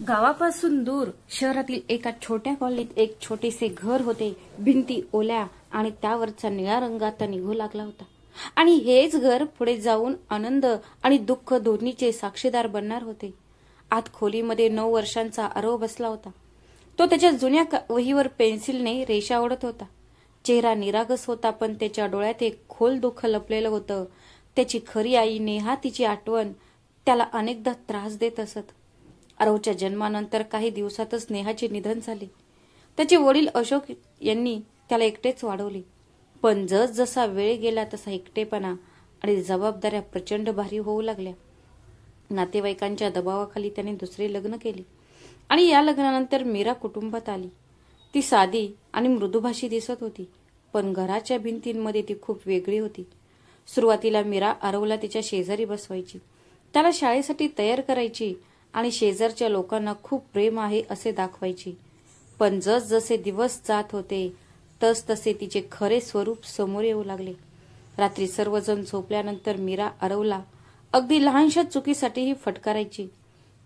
गावापासून दूर शहरातील एका छोट्या कॉलनीत एक छोटेसे घर होते. भिंती ओल्या आणि त्यावरचा निळ्या रंगाचा निघू लागला होता. आणि हेच घर पुढे जाऊन आनंद आणि दुःख दोन्हीचे साक्षीदार बनणार होते. आत खोलीमध्ये 9 वर्षांचा आरव बसला होता. तो त्याच्या जुन्या वहीवर पेन्सिलने रेषा ओढत होता. चेहरा निरागस होता, पण त्याच्या डोळ्यात एक खोल दुःख लपलेलं होतं. त्याची खरी आई नेहा, तिची आठवण त्याला अनेकदा त्रास देत असत. आरवच्या जन्मानंतर काही दिवसातच नेहाचे निधन झाले. त्याचे वडील अशोक यांनी त्याला एकटेच वाढवले. पण जसा वेळ गेला तसा एकटेपणा आणि जबाबदाऱ्या प्रचंड भारी होऊ लागल्या. नातेवाईकांच्या दबावाखाली त्याने दुसरे लग्न केले आणि या लग्नानंतर मीरा कुटुंबात आली. ती साधी आणि मृदुभाषी दिसत होती, पण घराच्या भिंतींमध्ये ती खूप वेगळी होती. सुरुवातीला मीरा आरवला तिच्या शेजारी बसवायची, त्याला शाळेसाठी तयार करायची आणि शेजारच्या लोकांना खूप प्रेम आहे असे दाखवायची. पण जसे दिवस जात होते तसे तिचे खरे स्वरूप समोर येऊ लागले. रात्री सर्वजण झोपल्यानंतर मीरा आरवला अगदी लहानशा चुकीसाठीही फटकारायची.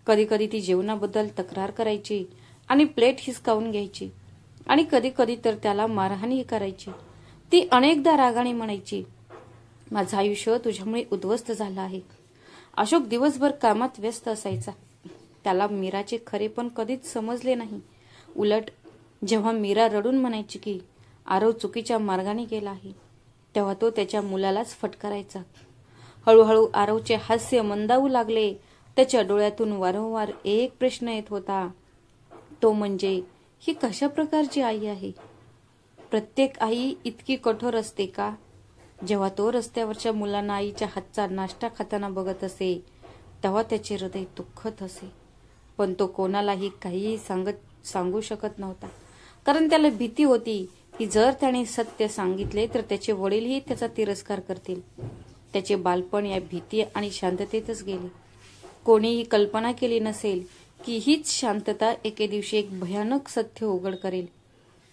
कधी कधी ती जेवणाबद्दल तक्रार करायची आणि प्लेट हिसकावून घ्यायची, आणि कधी कधी तर त्याला मारहाणही करायची. ती अनेकदा रागाने म्हणायची, माझं आयुष्य तुझ्यामुळे उद्ध्वस्त झालं आहे. अशोक दिवसभर कामात व्यस्त असायचा. त्याला मीराचे खरेपण कधीच समजले नाही. उलट जेव्हा मीरा रडून म्हणायची की आरव चुकीच्या मार्गाने गेला आहे, तेव्हा तो त्याच्या मुलालाच फटकारायचा. हळूहळू आरवचे हास्य मंदावू लागले. त्याच्या डोळ्यातून वारंवार एक प्रश्न येत होता, तो म्हणजे ही कशा प्रकारची आई आहे? प्रत्येक आई इतकी कठोर असते का? जेव्हा तो रस्त्यावरच्या मुलांना आईच्या हातचा नाश्ता खाताना बघत असे, तेव्हा त्याचे हृदय दुःखत असे. पण तो कोणालाही काहीही सांगू शकत नव्हता, कारण त्याला भीती होती की जर त्याने सत्य सांगितले तर त्याचे वडीलही त्याचा तिरस्कार करतील. त्याचे बालपण या भीती आणि शांततेतच गेले. कोणीही कल्पना केली नसेल की हीच शांतता एके दिवशी एक भयानक सत्य उघड करेल,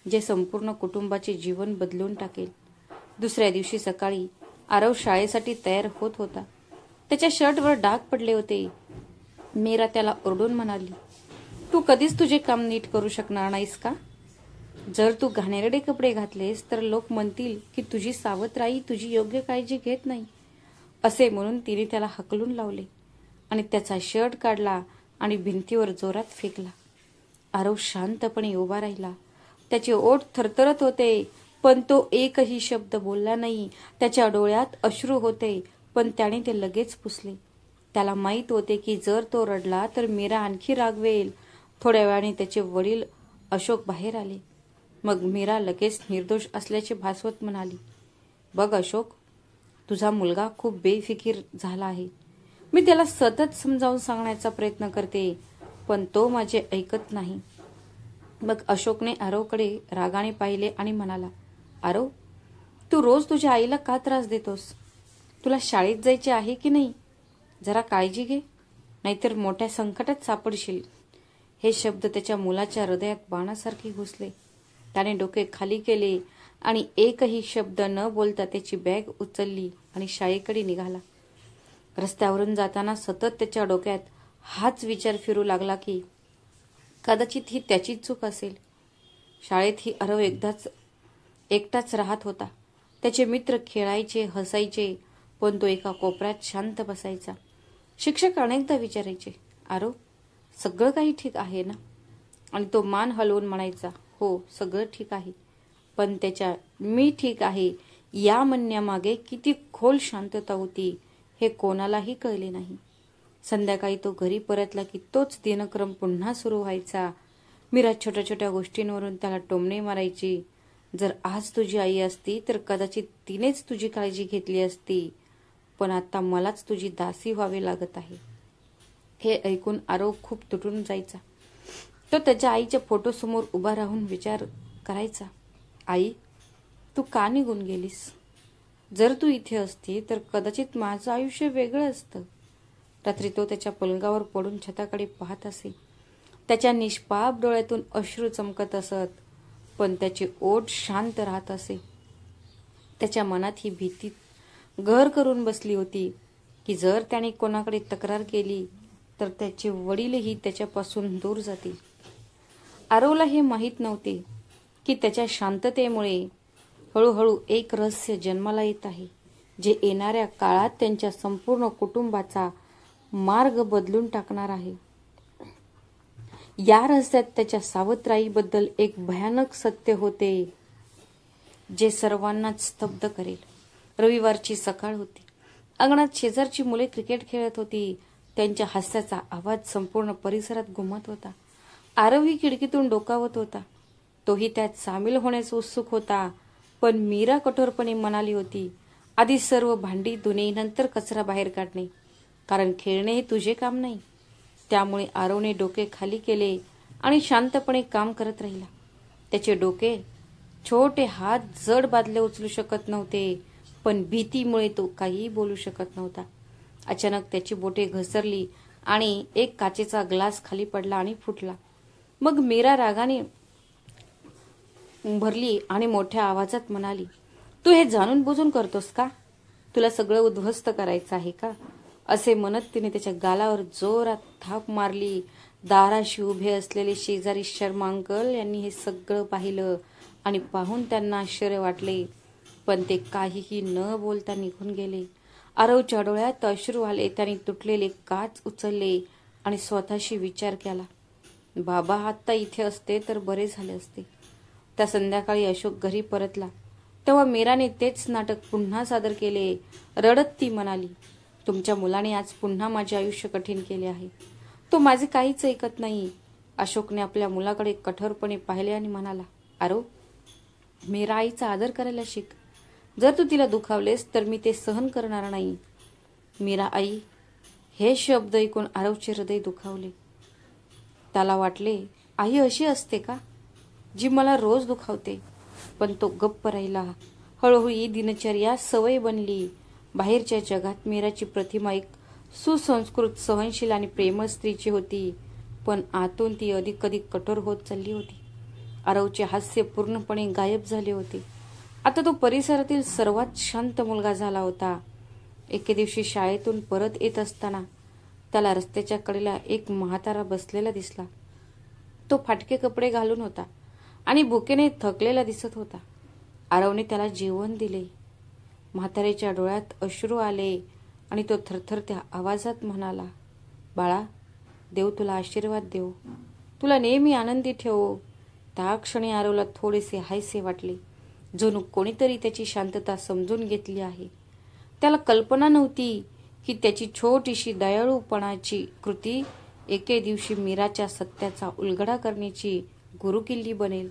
जे संपूर्ण कुटुंबाचे जीवन बदलून टाकेल. दुसऱ्या दिवशी सकाळी आरव शाळेसाठी तयार होत होता. त्याच्या शर्टवर डाग पडले होते. मीरा त्याला ओरडून म्हणाली, तू कधीच तुझे काम नीट करू शकणार नाहीस का? जर तू घाणेरडे कपडे घातलेस तर लोक म्हणतील की तुझी सावत्र तुझी योग्य काळजी घेत नाही. असे म्हणून तिने त्याला हकलून लावले आणि त्याचा शर्ट काढला आणि भिंतीवर जोरात फेकला. आरव शांतपणे उभा राहिला. त्याचे ओठ थरथरत होते, पण तो एकही शब्द बोलला नाही. त्याच्या डोळ्यात अश्रू होते, पण त्याने ते लगेच पुसले. त्याला माहीत होते की जर तो रडला तर मीरा आणखी रागवेल. थोड्या वेळाने त्याचे वडील अशोक बाहेर आले. मग मीरा लगेच निर्दोष असल्याचे भासवत म्हणाली, बघ अशोक, तुझा मुलगा खूप बेफिकीर झाला आहे. मी त्याला सतत समजावून सांगण्याचा प्रयत्न करते, पण तो माझे ऐकत नाही. मग अशोकने आरवकडे रागाने पाहिले आणि म्हणाला, आरव, तू रोज तुझ्या आईला का त्रास देतोस? तुला शाळेत जायचे आहे की नाही? जरा काळजी घे, नाहीतर मोठ्या संकटात सापडशील. हे शब्द त्याच्या मुलाच्या हृदयात बाणासारखे घुसले. त्याने डोके खाली केले आणि एकही शब्द न बोलता त्याची बॅग उचलली आणि शाळेकडे निघाला. रस्त्यावरून जाताना सतत त्याच्या डोक्यात हाच विचार फिरू लागला की कदाचित ही त्याचीच चूक असेल. शाळेत ही आरव एकटाच राहत होता. त्याचे मित्र खेळायचे, हसायचे, पण तो एका कोपऱ्यात शांत बसायचा. शिक्षक अनेकदा विचारायचे, आरव, सगळं काही ठीक आहे ना? आणि तो मान हलवून म्हणायचा, हो, सगळं ठीक आहे. पण त्याच्या मी ठीक आहे या म्हणण्यामागे किती खोल शांतता होती हे कोणालाही कळले नाही. संध्याकाळी तो घरी परतला की तोच दिनक्रम पुन्हा सुरू व्हायचा. मीरा छोट्या छोट्या गोष्टींवरून त्याला टोमणे मारायची. जर आज तुझी आई असती तर कदाचित तिनेच तुझी काळजी घेतली असती, पण आता मलाच तुझी दासी व्हावे लागत आहे. हे ऐकून आरव खूप तुटून जायचा. तो त्याच्या आईच्या फोटोसमोर उभा राहून विचार करायचा, आई, तू का निघून गेलीस? जर तू इथे असती तर कदाचित माझं आयुष्य वेगळं असतं. रात्री तो त्याच्या पलंगावर पडून छताकडे पाहत असे. त्याच्या निष्पाप डोळ्यातून अश्रू चमकत असत, पण त्याचे ओठ शांत राहत असे. त्याच्या मनात ही भीती घर करून बसली होती की जर त्याने कोणाकडे तक्रार केली तर त्याचे वडीलही त्याच्यापासून दूर जातील. आरवला हे माहीत नव्हते की त्याच्या शांततेमुळे हळूहळू एक रहस्य जन्माला येत आहे, जे येणाऱ्या काळात त्यांच्या संपूर्ण कुटुंबाचा मार्ग बदलून टाकणार आहे. या रहस्यात त्याच्या सावत्राईबद्दल एक भयानक सत्य होते, जे सर्वांनाच स्तब्ध करेल. रविवारची सकाळ होती. अंगणात शेजारची मुले क्रिकेट खेळत होती. त्यांच्या हास्याचा आवाज संपूर्ण परिसरात घुमत होता. आरवही खिडकीतून डोकावत होता. तोही त्यात सामील होण्यास उत्सुक होता. पण मीरा कठोरपणे म्हणाली होती, आधी सर्व भांडी धुणे, नंतर कचरा बाहेर काढणे, कारण खेळणे हे तुझे काम नाही. त्यामुळे आरवने डोके खाली केले आणि शांतपणे काम करत राहिला. त्याचे डोके छोटे, हात जड बादले उचलू शकत नव्हते, पण भीतीमुळे तो काहीही बोलू शकत नव्हता. अचानक त्याची बोटे घसरली आणि एक काचेचा ग्लास खाली पडला आणि फुटला. मग मीरा रागाने भरली आणि मोठ्या आवाजात म्हणाली, तू हे जाणून बुजून करतोस का? तुला सगळं उद्ध्वस्त करायचं आहे का? असे म्हणत तिने त्याच्या गालावर जोरात थाप मारली. दाराशी उभे असलेले शेजारी शर्मा अंकल यांनी हे सगळं पाहिलं आणि पाहून त्यांना आश्चर्य वाटले, पण ते काहीही न बोलता निघून गेले. आरवच्या डोळ्यात अश्रू आले. त्याने तुटलेले काच उचलले आणि स्वतःशी विचार केला, बाबा आत्ता इथे असते तर बरे झाले असते. त्या संध्याकाळी अशोक घरी परतला तेव्हा मीराने तेच नाटक पुन्हा सादर केले. रडत ती म्हणाली, तुमच्या मुलाने आज पुन्हा माझे आयुष्य कठीण केले आहे. तो माझे काहीच ऐकत नाही. अशोकने आपल्या मुलाकडे कठोरपणे पाहिले आणि म्हणाला, आरव, मीरा आईचा आदर करायला शिक. जर तू तिला दुखावलेस तर मी ते सहन करणार नाही. मीरा आई, हे शब्द ऐकून आरवचे हृदय दुखावले. त्याला वाटले, आई अशी असते का, जी मला रोज दुखावते? पण तो गप्प राहिला. हळूहळू ही दिनचर्या सवय बनली. बाहेरच्या जगात मीराची प्रतिमा एक सुसंस्कृत, सहनशील आणि प्रेमळ स्त्रीची होती, पण आतून ती अधिक कठोर होत चालली होती. आरवचे हास्य पूर्णपणे गायब झाले होते. आता तो परिसरातील सर्वात शांत मुलगा झाला होता. एके दिवशी शाळेतून परत येत असताना त्याला रस्त्याच्या कडेला एक म्हातारा बसलेला दिसला. तो फाटके कपडे घालून होता आणि भुकेने थकलेला दिसत होता. आरवने त्याला जेवण दिले. म्हाताऱ्याच्या डोळ्यात अश्रू आले आणि तो थरथरत्या आवाजात म्हणाला, बाळा, देव तुला आशीर्वाद देव, तुला नेहमी आनंदी ठेवो. त्या क्षणी आरवला थोडेसे हायसे वाटले, जणू कोणीतरी त्याची शांतता समजून घेतली आहे. त्याला कल्पना नव्हती की त्याची छोटीशी दयाळूपणाची कृती एके दिवशी मीराच्या सत्याचा उलगडा करण्याची गुरुकिल्ली बनेल,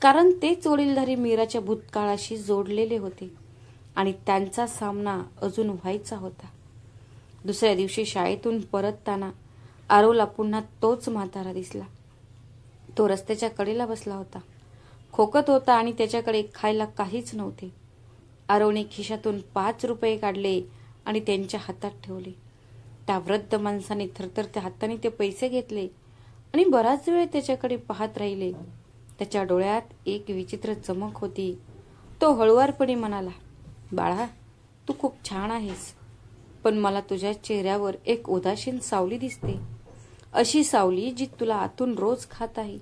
कारण तेच वडीलधारी मीराच्या भूतकाळाशी जोडलेले होते आणि त्यांचा सामना अजून व्हायचा होता. दुसऱ्या दिवशी शाळेतून परतताना आरवला पुन्हा तोच म्हातारा दिसला. तो रस्त्याच्या कडेला बसला होता, खोकत होता आणि त्याच्याकडे खायला काहीच नव्हते. आरवने खिशातून 5 रुपये काढले आणि त्यांच्या हातात ठेवले. त्या वृद्ध माणसाने थरथरत्या हाताने ते पैसे घेतले आणि बराच वेळ त्याच्याकडे पाहत राहिले. त्याच्या डोळ्यात एक विचित्र चमक होती. तो हळुवारपणे म्हणाला, बाळा, तू खूप छान आहेस, पण मला तुझ्या चेहऱ्यावर एक उदासीन सावली दिसते, अशी सावली जी तुला आतून रोज खात आहे.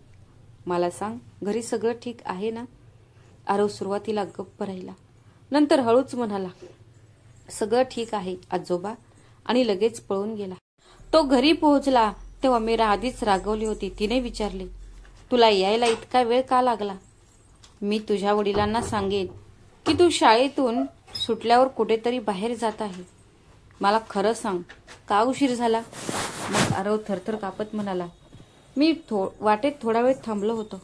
मला सांग, घरी सगळं ठीक आहे ना? आरव सुरुवातीला गप्प राहिला, नंतर हळूच म्हणाला, सगळं ठीक आहे आजोबा, आणि लगेच पळून गेला. तो घरी पोहोचला तेव्हा मीरा आधीच रागवली होती. तिने विचारले, तुला यायला इतका वेळ का लागला? मी तुझ्या वडिलांना सांगेन की तू शाळेतून सुटल्यावर कुठेतरी बाहेर जात आहे. मला खरं सांग, का उशीर झाला? मग आरव थरथर कापत म्हणाला, मी वाटेत थोडा वेळ थांबलो होतो.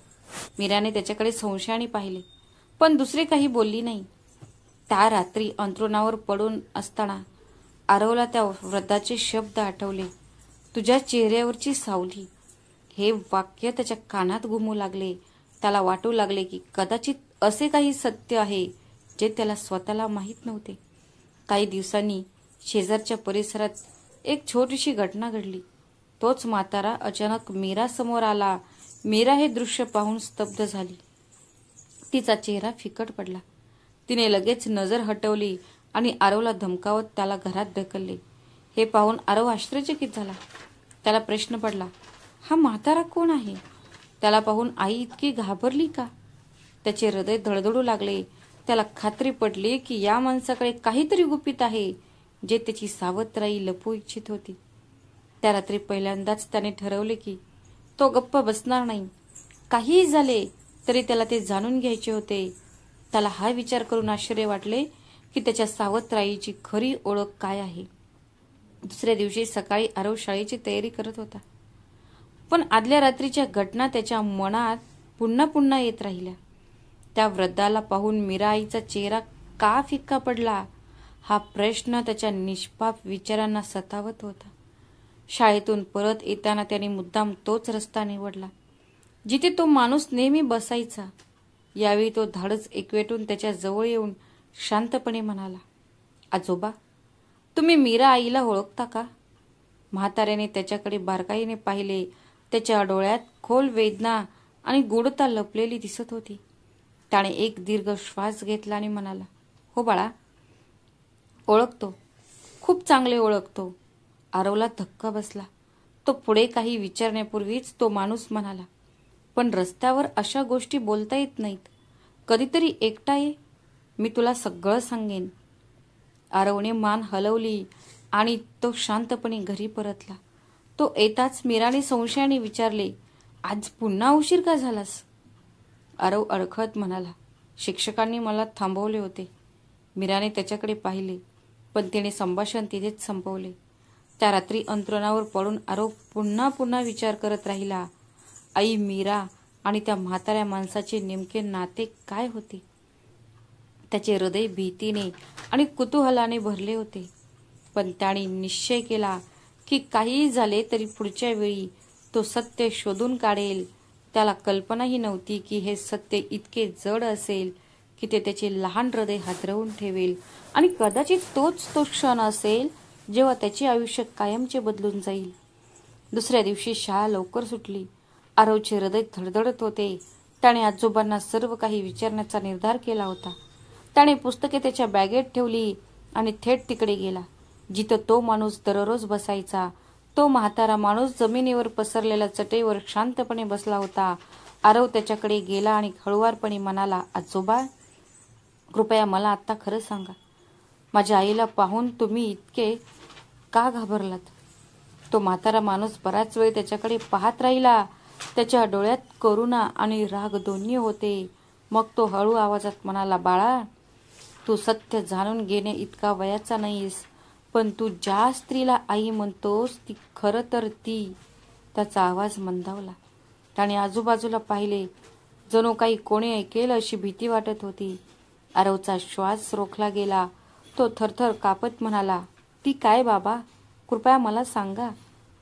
मीराने त्याच्याकडे संशयाने पाहिले, पण दुसरे काही बोलली नाही. त्या रात्री अंथरुणावर पडून असताना आरवला त्या वृद्धाचे शब्द आठवले, तुझ्या चेहऱ्यावरची सावली. हे वाक्य त्याच्या कानात घुमू लागले. त्याला वाटू लागले की कदाचित असे काही सत्य आहे जे त्याला स्वतःला माहीत नव्हते. काही दिवसांनी शेजारच्या परिसरात एक छोटीशी घटना घडली. तोच म्हातारा अचानक मीरा समोर आला. मीरा हे दृश्य पाहून स्तब्ध झाली. तिचा चेहरा फिकट पडला. तिने लगेच नजर हटवली आणि आरवला धमकावत त्याला घरात ढकलले. हे पाहून आरव आश्चर्यचकित झाला. त्याला प्रश्न पडला, हा म्हातारा कोण आहे? त्याला पाहून आई इतकी घाबरली का? त्याचे हृदय धडधडू लागले. त्याला खात्री पडली की या माणसाकडे काहीतरी गुपित आहे जे त्याची सावत्र लपवू इच्छित होती. त्या रात्री पहिल्यांदाच त्याने ठरवले की तो गप्प बसणार नाही. काहीही झाले तरी त्याला ते जाणून घ्यायचे होते. त्याला हा विचार करून आश्चर्य वाटले की त्याच्या सावत्र आईची खरी ओळख काय आहे. दुसऱ्या दिवशी सकाळी आरव शाळेची तयारी करत होता. पण आदल्या रात्रीच्या घटना त्याच्या मनात पुन्हा पुन्हा येत राहिल्या. त्या वृद्धाला पाहून मीरा आईचा चेहरा का फिक्का पडला हा प्रश्न त्याच्या निष्पाप विचारांना सतावत होता. शाळेतून परत येताना त्याने मुद्दाम तोच रस्ता निवडला जिथे तो माणूस नेहमी बसायचा. यावेळी तो धाडस एकवटून त्याच्या जवळ येऊन शांतपणे म्हणाला, आजोबा, तुम्ही मीरा आईला ओळखता का? म्हाताऱ्याने त्याच्याकडे बारकाईने पाहिले. त्याच्या डोळ्यात खोल वेदना आणि गूढता लपलेली दिसत होती. त्याने एक दीर्घ श्वास घेतला आणि म्हणाला, हो बाळा, ओळखतो, खूप चांगले ओळखतो. आरवला धक्का बसला. तो पुढे काही विचारण्यापूर्वीच तो माणूस म्हणाला, पण रस्त्यावर अशा गोष्टी बोलता येत नाहीत. कधीतरी एकटा ये, मी तुला सगळं सांगेन. आरवने मान हलवली आणि तो शांतपणे घरी परतला. तो येताच मीराने संशयाने विचारले, आज पुन्हा उशीर का झालास? आरव अडखळत म्हणाला, शिक्षकांनी मला थांबवले होते. मीराने त्याच्याकडे पाहिले, पण तिने संभाषण तिथेच संपवले. त्या रात्री अंथरुणावर पडून आरव पुन्हा पुन्हा विचार करत राहिला. आई मीरा आणि त्या म्हाताऱ्या माणसाचे नेमके नाते काय होते? त्याचे हृदय भीतीने आणि कुतूहलाने भरले होते. पण त्याने निश्चय केला की काहीही झाले तरी पुढच्या वेळी तो सत्य शोधून काढेल. त्याला कल्पनाही नव्हती की हे सत्य इतके जड असेल की ते त्याचे लहान हृदय हादरवून ठेवेल आणि कदाचित तोच तो क्षण असेल जेव्हा त्याचे आयुष्य कायमचे बदलून जाईल. दुसऱ्या दिवशी शाळा लवकर सुटली. आरवचे हृदय धडधडत होते. त्याने आजोबांना सर्व काही विचारण्याचा निर्धार केला होता. त्याने पुस्तके त्याच्या बॅगेत ठेवली आणि थेट तिकडे गेला जिथं तो माणूस दररोज बसायचा. तो म्हातारा माणूस जमिनीवर पसरलेल्या चटईवर शांतपणे बसला होता. आरव त्याच्याकडे गेला आणि हळुवारपणे म्हणाला, आजोबा, कृपया मला आत्ता खरं सांगा, माझ्या आईला पाहून तुम्ही इतके का घाबरलात? तो म्हातारा माणूस बराच वेळ त्याच्याकडे पाहत राहिला. त्याच्या डोळ्यात करुणा आणि राग दोन्ही होते. मग तो हळू आवाजात म्हणाला, बाळा, तू सत्य जाणून घेणे इतका वयाचा नाहीस, पण तू ज्या स्त्रीला आई म्हणतोस ती खरं तर ती. त्याचा आवाज मंदावला. त्याने आजूबाजूला पाहिले. जणू काही कोणी ऐकेल अशी भीती वाटत होती. आरवचा श्वास रोखला गेला. तो थरथर कापत म्हणाला, ती काय बाबा, कृपया मला सांगा.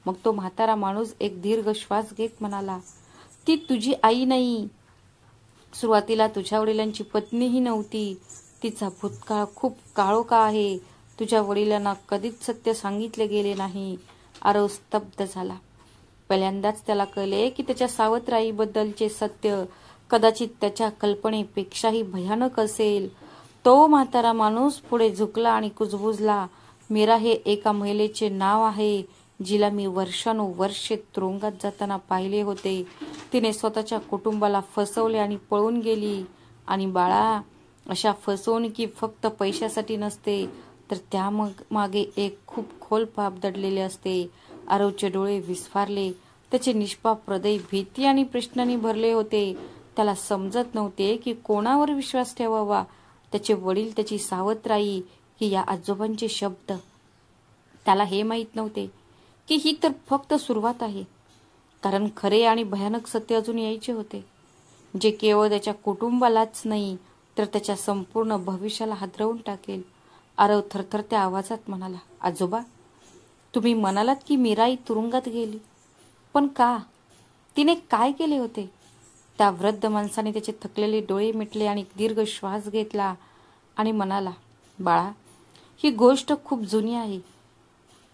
मग तो म्हातारा माणूस एक दीर्घ श्वास घेत म्हणाला, ती तुझी आई नाही. सुरुवातीला तुझ्या वडिलांची पत्नीही नव्हती. तिचा भूतकाळ खूप काळोखा आहे. तुझ्या वडिलांना कधीच सत्य सांगितले गेले नाही. आरव स्तब्ध झाला. पहिल्यांदाच त्याला कळले की त्याच्या सावत्र आईबद्दलचे सत्य कदाचित त्याच्या कल्पनेपेक्षाही भयानक असेल. तो म्हातारा माणूस पुढे झुकला आणि कुजबुजला, मीरा हे एका महिलेचे नाव आहे जिला मी वर्षानुवर्षे तुरुंगात जाताना पाहिले होते. तिने स्वतःच्या कुटुंबाला फसवले आणि पळून गेली. आणि बाळा, अशा फसवणुकी फक्त पैशासाठी नसते, तर त्यामागे एक खूप खोल पाप दडलेले असते. आरवचे डोळे विस्फारले. त्याचे निष्पाप हृदय भीती आणि प्रश्नांनी भरले होते. त्याला समजत नव्हते की कोणावर विश्वास ठेवावा, त्याचे वडील, त्याची सावत्र आई की या आजोबांचे शब्द. त्याला हे माहीत नव्हते की ही तर फक्त सुरुवात आहे, कारण खरे आणि भयानक सत्य अजून यायचे होते, जे केवळ त्याच्या कुटुंबालाच नाही तर त्याच्या संपूर्ण भविष्याला हादरवून टाकेल. आरव थरथरत्या आवाजात म्हणाला, आजोबा, तुम्ही म्हणालात की मीराई तुरुंगात गेली, पण का? तिने काय केले होते? त्या वृद्ध माणसाने त्याचे थकलेले डोळे मिटले आणि दीर्घ श्वास घेतला आणि म्हणाला, बाळा, ही गोष्ट खूप जुनी आहे.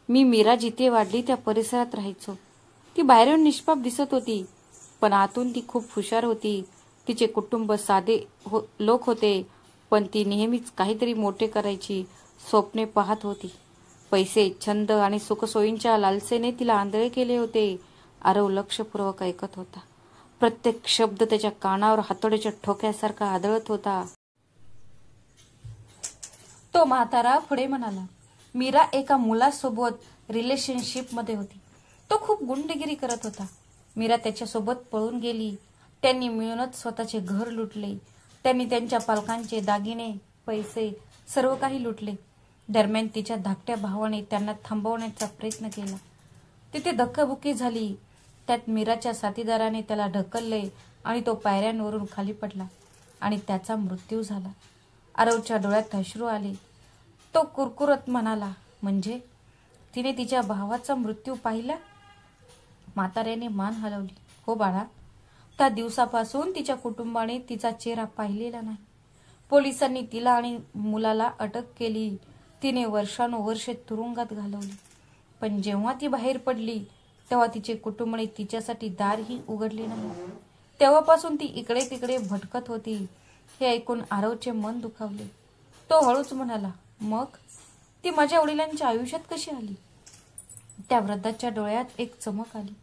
मी मीरा जिथे वाढली त्या परिसरात राहायचो. ती बाहेरून निष्पाप दिसत होती, पण आतून ती खूप हुशार होती. तिचे कुटुंब साधे लोक होते, पण ती नेहमीच काहीतरी मोठे करायची स्वप्ने पाहत होती. पैसे, छंद आणि सुखसोयींच्या लालसेने तिला आंधळे केले होते. आरव लक्षपूर्वक ऐकत होता. प्रत्येक शब्द त्याच्या कानावर हातोड्याच्या ठोक्यासारखा आदळत होता. तो म्हातारा पुढे म्हणाला, मीरा एका मुलासोबत रिलेशनशिपमध्ये होती. तो खूप गुंडगिरी करत होता. मीरा त्याच्यासोबत पळून गेली. त्यांनी मिळूनच स्वतःचे घर लुटले. त्यांनी त्यांच्या पालकांचे दागिने, पैसे, सर्व काही लुटले. दरम्यान तिच्या धाकट्या भावाने त्यांना थांबवण्याचा प्रयत्न केला. तिथे धक्काबुक्की झाली. त्यात मीराच्या साथीदाराने त्याला ढकलले आणि तो पायऱ्यांवरून खाली पडला आणि त्याचा मृत्यू झाला. आरवच्या डोळ्यात अश्रू आले. तो कुरकुरत म्हणाला, म्हणजे तिने तिच्या भावाचा मृत्यू पाहिला? म्हाताऱ्याने मान हलवली. हो बाळा, त्या दिवसापासून तिच्या कुटुंबाने तिचा चेहरा पाहिलेला नाही. पोलिसांनी तिला आणि मुलाला अटक केली. तिने वर्षानुवर्षे तुरुंगात घालवली. पण जेव्हा ती बाहेर पडली तेव्हा तिचे कुटुंबाने तिच्यासाठी दारही उघडले नाही. तेव्हापासून ती इकडे तिकडे भटकत होती. हे ऐकून आरवचे मन दुखावले. तो हळूच म्हणाला, मग ती माझ्या वडिलांच्या आयुष्यात कशी आली? त्या वृद्धाच्या डोळ्यात एक चमक आली.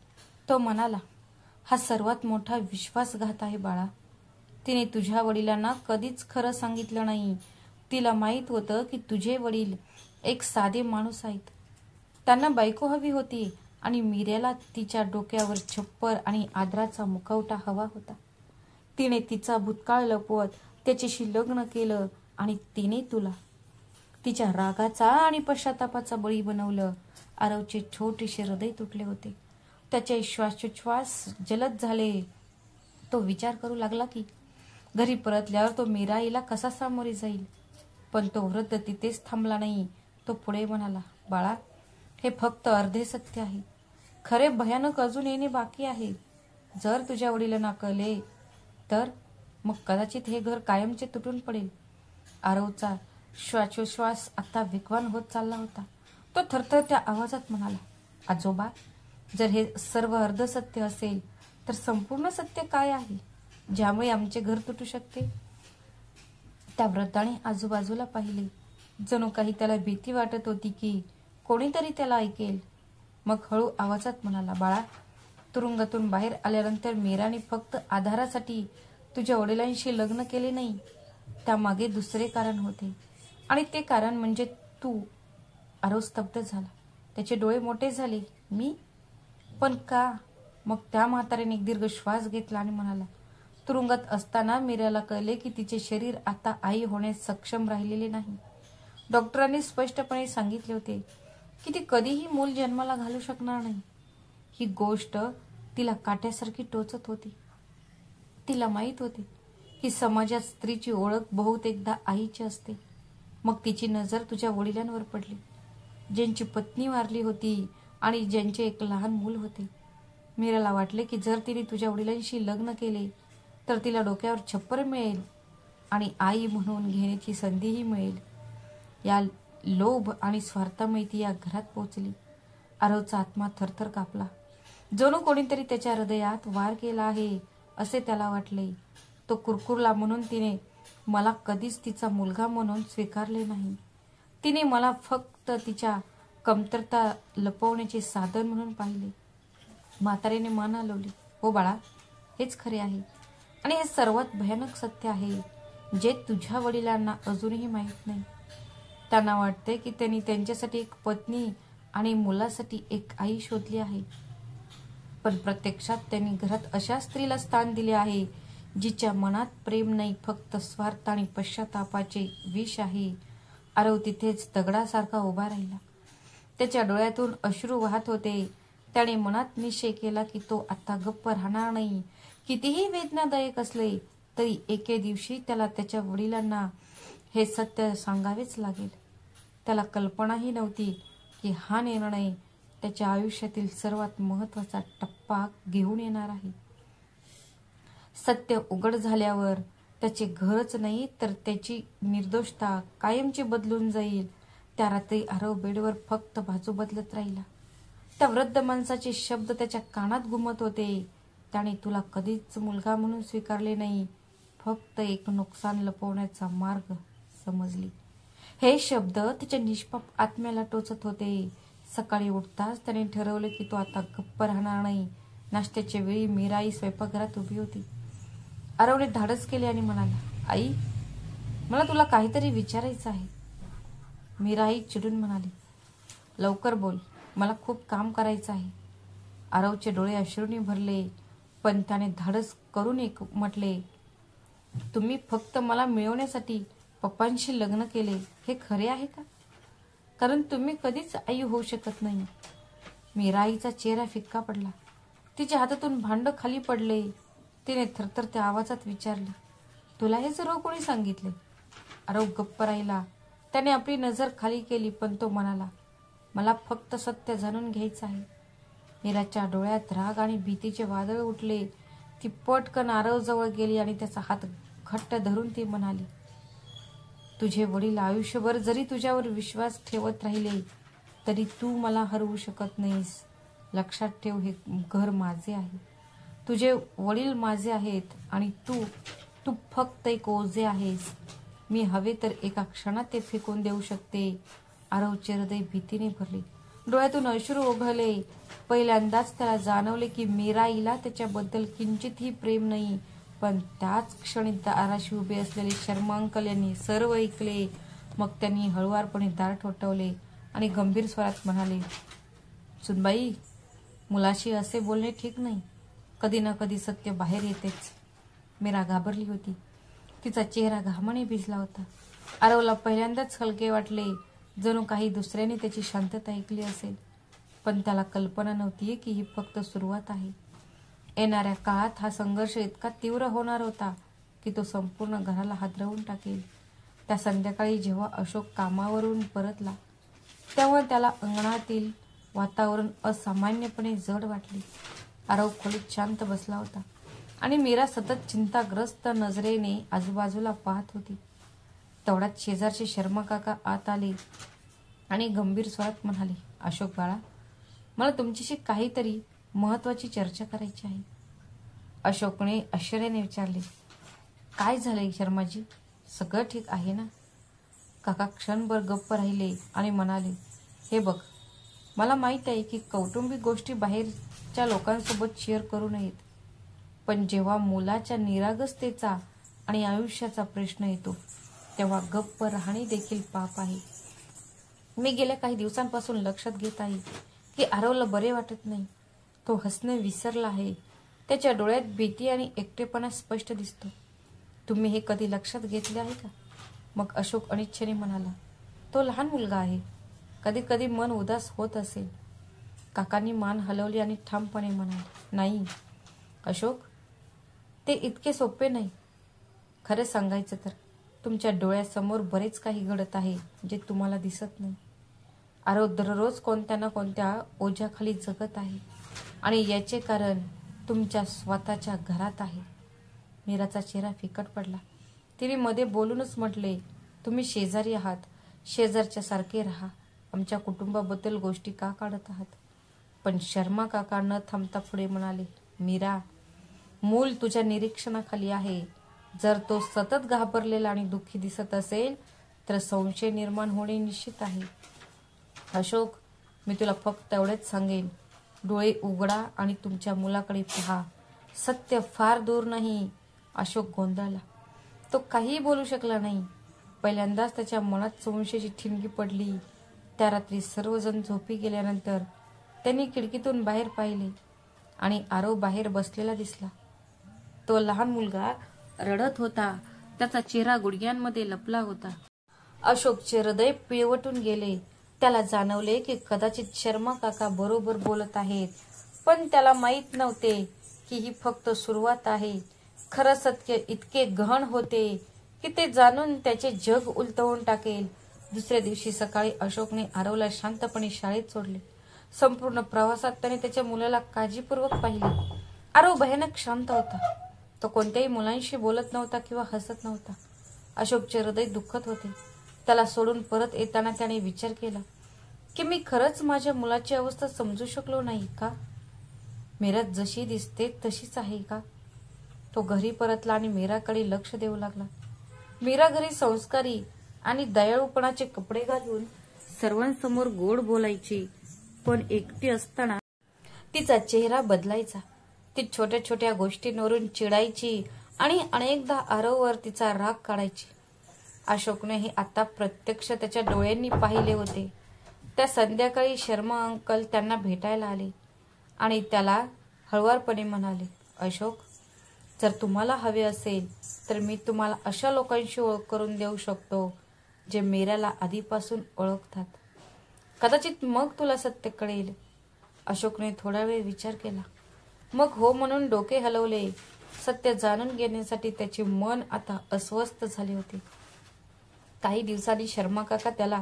तो म्हणाला, हा सर्वात मोठा विश्वासघात आहे बाळा. तिने तुझ्या वडिलांना कधीच खरं सांगितलं नाही. तिला माहीत होतं की तुझे वडील एक साधे माणूस आहेत. त्यांना बायको हवी होती आणि मीरेला तिच्या डोक्यावर छप्पर आणि आदराचा मुखवटा हवा होता. तिने तिचा भूतकाळ लपवत त्याच्याशी लग्न केलं आणि तिने तुला तिच्या रागाचा आणि पश्चातापाचा बळी बनवलं. आरवचे छोटेसे हृदय तुटले होते. त्याचे श्वासोच्छ्वास जलद झाले. तो विचार करू लागला की घरी परतल्यावर तो मीराईला कसा सामोरे जाईल. पण तो वृद्ध तिथेच थांबला नाही. तो पुढे म्हणाला, बाळा, हे फक्त अर्धे सत्य आहे. खरे भयानक अजून येणे बाकी आहे. जर तुझ्या वडिलांना कळले तर मग कदाचित हे घर कायमचे तुटून पडेल. आरवचा श्वासोच्छ्वास आता वेगवान होत चालला होता. तो थरथरत्या आवाजात म्हणाला, आजोबा, जर हे सर्व अर्धसत्य असेल तर संपूर्ण सत्य काय आहे ज्यामुळे आमचे घर तुटू शकते? त्या वृद्धाने आजूबाजूला पाहिले. जणू काही त्याला भीती वाटत होती की कोणीतरी त्याला ऐकेल. मग हळू आवाजात म्हणाला, बाळा, तुरुंगातून बाहेर आल्यानंतर मीराने फक्त आधारासाठी तुझ्या वडिलांशी लग्न केले नाही. त्यामागे दुसरे कारण होते आणि ते कारण म्हणजे तू. आरव स्तब्ध झाला. त्याचे डोळे मोठे झाले. मी? पण का? मग त्या म्हाताऱ्याने एक दीर्घ श्वास घेतला आणि म्हणाला, तुरुंगात असताना मीराला कळले की तिचे शरीर आता आई होण्यास सक्षम राहिलेले नाही. डॉक्टरांनी स्पष्टपणे सांगितले होते की ती कधीही मूल जन्माला घालू शकणार नाही. ही गोष्ट तिला काट्यासारखी टोचत होती. तिला माहीत होते की समाजात स्त्रीची ओळख बहुतेकदा आईची असते. मग तिची नजर तुझ्या वडिलांवर पडली, ज्यांची पत्नी वारली होती आणि ज्यांचे एक लहान मूल होते. मीराला वाटले की जर तिने तुझ्या वडिलांशी लग्न केले तर तिला डोक्यावर छप्पर मिळेल आणि आई म्हणून घेण्याची संधीही मिळेल. या लोभ आणि स्वार्थामुळे ती या घरात पोहोचली. आरवचा आत्मा थरथर कापला. जणू कोणीतरी त्याच्या हृदयात वार केला आहे असे त्याला वाटले. तो कुरकुरला, म्हणून तिने मला कधीच तिचा मुलगा म्हणून स्वीकारले नाही. तिने मला फक्त तिच्या कमतरता लपवण्याचे साधन म्हणून पाहिले. म्हातारीने मान हलवली. हो बाळा, हेच खरे आहे आणि हे सर्वात भयानक सत्य आहे जे तुझ्या वडिलांना अजूनही माहीत नाही. त्यांना वाटते की त्यांनी त्यांच्यासाठी एक पत्नी आणि मुलासाठी एक आई शोधली आहे. पण प्रत्यक्षात त्यांनी घरात अशा स्त्रीला स्थान दिले आहे जिच्या मनात प्रेम नाही, फक्त स्वार्थ आणि पश्चातापाचे विष आहे. आरव तिथेच दगडासारखा उभा राहिला. त्याच्या डोळ्यातून अश्रू वाहत होते. त्याने मनात निश्चय केला की तो आता गप्प राहणार नाही. कितीही वेदनादायक असले तरी एके दिवशी त्याला त्याच्या वडिलांना हे सत्य सांगावेच लागेल. त्याला कल्पनाही नव्हती की हा निर्णय त्याच्या आयुष्यातील सर्वात महत्त्वाचा टप्पा घेऊन येणार आहे. सत्य उघड झाल्यावर त्याचे घरच नाही तर त्याची निर्दोषता कायमची बदलून जाईल. त्या रात्री आरव बेडवर फक्त बाजू बदलत राहिला. त्या वृद्ध माणसाचे शब्द त्याच्या कानात घुमत होते. त्याने तुला कधीच मुलगा म्हणून स्वीकारले नाही, फक्त एक नुकसान लपवण्याचा मार्ग समजली. हे शब्द त्याच्या निष्पाप आत्म्याला टोचत होते. सकाळी उठताच त्याने ठरवले की तो आता गप्प राहणार नाही. नाश्त्याच्या वेळी मीराई स्वयंपाकघरात उभी होती. आरवने धाडस केले आणि म्हणाला, आई, मला तुला काहीतरी विचारायचं आहे. मीराई चिडून म्हणाली, लवकर बोल, मला खूप काम करायचं आहे. आरवचे डोळे अश्रूंनी भरले, पण त्याने धाडस करून एक म्हटले, तुम्ही फक्त मला मिळवण्यासाठी पप्पांशी लग्न केले हे खरे आहे का? कारण तुम्ही कधीच आई होऊ शकत नाही. मीराईचा चेहरा फिक्का पडला. तिच्या हातातून भांड खाली पडले. तिने थरथरत्या आवाजात विचारले, तुला हे सर्व कोणी सांगितले? आरव गप्प राहिला. त्याने आपली नजर खाली केली, पण तो म्हणाला, मला फक्त सत्य जाणून घ्यायचं आहे. मीराच्या डोळ्यात राग आणि भीतीचे वादळ उठले. ती पटकन आरव जवळ गेली आणि त्याचा हात घट्ट धरून ती म्हणाली, तुझे वडील आयुष्यभर जरी तुझ्यावर विश्वास ठेवत राहिले तरी तू मला हरवू शकत नाहीस. लक्षात ठेव, हे घर माझे आहे. तुझे वडील माझे आहेत आणि तू फक्त एक ओझे आहेस. मी हवे तर एका क्षणात ते फेकून देऊ शकते. आरवचे हृदय भीतीने भरले. डोळ्यातून अश्रू ओघळले. पहिल्यांदाच त्याला जाणवले की मीराईला त्याच्याबद्दल किंचितही प्रेम नाही. पण त्याच क्षणी दाराशी उभे असलेले शर्मा अंकल यांनी सर्व ऐकले. मग त्यांनी हळुवारपणे दार ठोठावले आणि गंभीर स्वरात म्हणाले, सुनबाई, मुलाशी असे बोलणे ठीक नाही. कधी ना कधी सत्य बाहेर येतेच. मीरा घाबरली होती. तिचा चेहरा घामाने भिजला होता. आरवला पहिल्यांदाच हलके वाटले, जणू काही दुसऱ्याने त्याची शांतता ऐकली असेल. पण त्याला कल्पना नव्हती की ही फक्त सुरुवात आहे. येणाऱ्या काळात हा संघर्ष इतका तीव्र होणार होता की तो संपूर्ण घराला हादरवून टाकेल. त्या संध्याकाळी जेव्हा अशोक कामावरून परतला तेव्हा त्याला अंगणातील वातावरण असामान्यपणे जड वाटले. आरव खोलीत शांत बसला होता आणि मीरा सतत चिंताग्रस्त नजरेने आजूबाजूला पाहत होती. तेवढ्यात शेजारचे शर्मा काका आत आले आणि गंभीर स्वरात म्हणाले, अशोक बाळा, मला तुमच्याशी काहीतरी महत्वाची चर्चा करायची आहे. अशोकने आश्चर्याने विचारले, काय झाले शर्माजी? सगळं ठीक आहे ना? काका क्षणभर गप्प राहिले आणि म्हणाले, हे बघ, मला माहीत आहे की कौटुंबिक गोष्टी बाहेरच्या लोकांसोबत शेअर करू नयेत. पण जेव्हा मुलाच्या निरागसतेचा आणि आयुष्याचा प्रश्न येतो तेव्हा गप्प राहणे देखील पाप आहे. मी गेल्या काही दिवसांपासून लक्षात घेत आहे की आरवला बरे वाटत नाही. तो हसणे विसरला आहे. त्याच्या डोळ्यात भीती आणि एकटेपणा स्पष्ट दिसतो. तुम्ही हे कधी लक्षात घेतले आहे का? मग अशोक अनिच्छेने म्हणाला, तो लहान मुलगा आहे. कधी कधी मन उदास होत असेल. काकांनी मान हलवली आणि ठामपणे म्हणाले, नाही अशोक, ते इतके सोपे नाही. खरं सांगायचं तर तुमच्या डोळ्यासमोर बरेच काही घडत आहे जे तुम्हाला दिसत नाही. आरव दररोज कोणत्या ना कोणत्या ओझ्याखाली जगत आहे आणि याचे कारण तुमच्या स्वतःच्या घरात आहे. मीराचा चेहरा फिकट पडला. तिने मध्ये बोलूनच म्हटले, तुम्ही शेजारी आहात, शेजारच्या सारखे राहा. आमच्या कुटुंबाबद्दल गोष्टी का काढत आहात? पण शर्मा काका न थांबता पुढे म्हणाले, मीरा, मूल तुझ्या निरीक्षणाखाली आहे. जर तो सतत घाबरलेला आणि दुःखी दिसत असेल तर संशय निर्माण होणे निश्चित आहे. अशोक, मी तुला फक्त एवढेच सांगेन, डोळे उघडा आणि तुमच्या मुलाकडे पहा. सत्य फार दूर नाही. अशोक गोंधळला. तो काहीही बोलू शकला नाही. पहिल्यांदाच त्याच्या मनात संशयाची ठिणगी पडली. त्या रात्री सर्वजण झोपी गेल्यानंतर त्यांनी खिडकीतून बाहेर पाहिले आणि आरव बाहेर बसलेला दिसला. तो लहान मुलगा रडत होता. त्याचा चेहरा गुडघ्यांमध्ये लपला होता. अशोकचे हृदय पिळवटून गेले. त्याला जाणवले की कदाचित शर्मा काका बरोबर बोलत आहेत, पण त्याला माहीत नव्हते की ही फक्त सुरुवात आहे. खरं सत्य इतके गहन होते की ते जाणून त्याचे जग उलटवून टाकेल. दुसऱ्या दिवशी सकाळी अशोकने आरवला शांतपणे शाळेत सोडले. संपूर्ण प्रवासात त्याने त्याच्या मुलाला काळजीपूर्वक पाहिले. आरव भयानक शांत होता. तो कोणत्याही मुलांशी बोलत नव्हता किंवा हसत नव्हता. अशोकचे हृदय दुखत होते. त्याला सोडून परत येताना त्याने विचार केला की मी खरंच माझ्या मुलाची अवस्था समजू शकलो नाही का? मीरा जशी दिसते तशीच आहे का? तो घरी परतला आणि मीराकडे लक्ष देऊ लागला. मीरा घरी संस्कारी आणि दयाळूपणाचे कपडे घालून सर्वांसमोर गोड बोलायची, पण एकटी असताना तिचा चेहरा बदलायचा. ती छोट्या छोट्या गोष्टींवरून चिडायची आणि अनेकदा आरववर तिचा राग काढायची. अशोकने हे आता प्रत्यक्ष त्याच्या डोळ्यांनी पाहिले होते. त्या संध्याकाळी शर्मा अंकल त्यांना भेटायला आले आणि त्याला हळुवारपणे म्हणाले, अशोक, जर तुम्हाला हवे असेल तर मी तुम्हाला अशा लोकांशी ओळख करून देऊ शकतो जे मीराला आधीपासून ओळखतात. कदाचित मग तुला सत्य कळेल. अशोकने थोडा वेळ विचार केला, मग हो म्हणून डोके हलवले. सत्य जाणून घेण्यासाठी त्याचे मन आता अस्वस्थ झाले होते. काही दिवसांनी शर्मा काका त्याला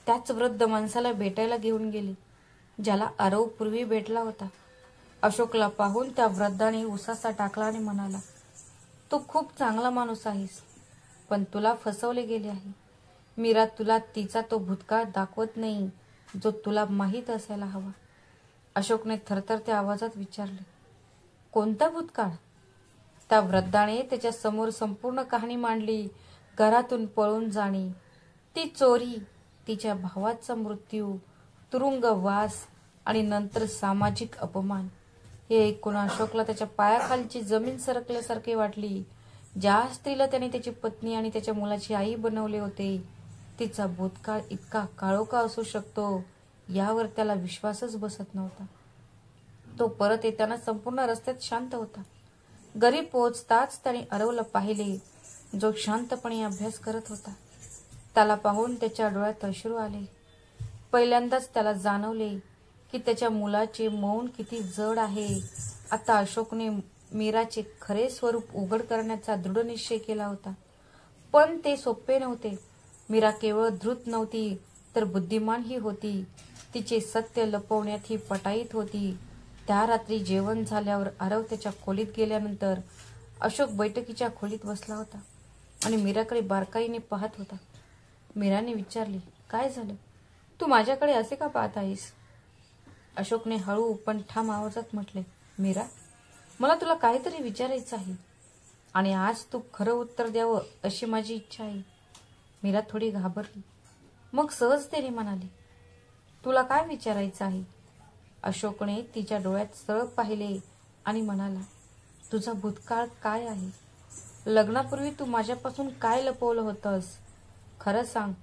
त्याच वृद्ध माणसाला भेटायला घेऊन गेले ज्याला आरव पूर्वी भेटला होता. अशोकला पाहून त्या वृद्धाने उसासा टाकला आणि म्हणाला, तू खूप चांगला माणूस आहेस, पण तुला फसवले गेले आहे. मीरा तुला तिचा तो भूतकाळ दाखवत नाही जो तुला माहीत असायला हवा. अशोकने थरथरत्या आवाजात विचारले, कोणता भूतकाळ? त्या वृद्धाने त्याच्या समोर संपूर्ण कहाणी मांडली. घरातून पळून जाणे, ती चोरी, तिच्या भावाचा मृत्यू, तुरुंगवास आणि नंतर सामाजिक अपमान. हे ऐकून अशोकला त्याच्या पायाखालची जमीन सरकल्यासारखे वाटली. ज्या स्त्रीला त्याने त्याची पत्नी आणि त्याच्या मुलाची आई बनवले होते, तिचा भूतकाळ इतका काळोखा असू शकतो यावर त्याला विश्वासच बसत नव्हता. तो परत येताना संपूर्ण रस्त्यात शांत होता. घरी पोहोचताच त्याने आरवला पाहिले, जो शांतपणे अभ्यास करत होता. त्याला पाहून त्याच्या डोळ्यात अश्रू आले. पहिल्यांदाच त्याला जाणवले की त्याच्या मुलाचे मौन किती जड आहे. आता अशोकने मीराचे खरे स्वरूप उघड करण्याचा दृढ निश्चय केला होता, पण ते सोपे नव्हते. मीरा केवळ धूर्त नव्हती तर बुद्धिमानही होती. तिचे सत्य लपवण्यात ही पटाईत होती. त्या रात्री जेवण झाल्यावर आरव त्याच्या खोलीत गेल्यानंतर अशोक बैठकीच्या खोलीत बसला होता आणि मीराकडे बारकाईने पाहत होता. मीराने विचारले, काय झालं? तू माझ्याकडे असे का पाहत आहेस? अशोकने हळू पण ठाम आवाजात म्हटले, मीरा, मला तुला काहीतरी विचारायचं आहे आणि आज तू खरं उत्तर द्यावं अशी माझी इच्छा आहे. मीरा थोडी घाबरली, मग सहजतेने म्हणाली, तुला काय विचारायचं आहे? अशोकने तिच्या डोळ्यात सरळ पाहिले आणि म्हणाला, तुझा भूतकाळ काय आहे? लग्नापूर्वी तू माझ्यापासून काय लपवलं होतंस? खरं सांग,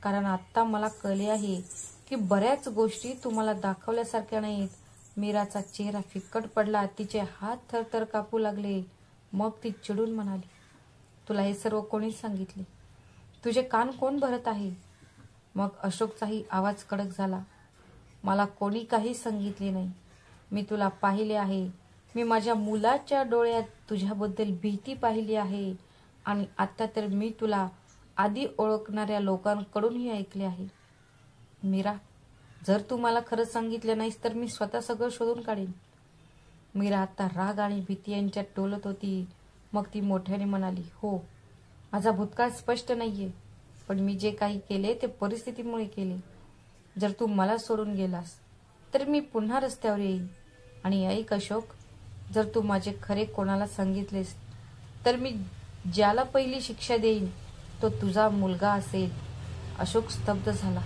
कारण आता मला कळले आहे की बऱ्याच गोष्टी तुम्हाला दाखवल्यासारख्या नाहीत. मीराचा चेहरा फिक्कट पडला. तिचे हात थरथर कापू लागले. मग ती चिडून म्हणाली, तुला हे सर्व कोणी सांगितले? तुझे कान कोण भरत आहे? मग अशोकचाही आवाज कडक झाला, मला कोणी काही सांगितले नाही. मी तुला पाहिले आहे. मी माझ्या मुलाच्या डोळ्यात तुझ्याबद्दल भीती पाहिली आहे आणि आता तर मी तुला आधी ओळखणाऱ्या लोकांकडूनही ऐकले आहे. मीरा, जर तू मला खरं सांगितलं नाहीस तर मी स्वतः सगळं शोधून काढेन. मीरा आता राग आणि भीती यांच्यात डोलत होती. मग ती मोठ्याने म्हणाली, हो, माझा भूतकाळ स्पष्ट नाहीये, पण मी जे काही केले ते परिस्थितीमुळे केले. जर तू मला सोडून गेलास तर मी पुन्हा रस्त्यावर येईन. आणि ऐक अशोक, जर तू माझे खरे कोणाला सांगितलेस तर मी ज्याला पहिली शिक्षा देईन तो तुझा मुलगा असेल. अशोक स्तब्ध झाला.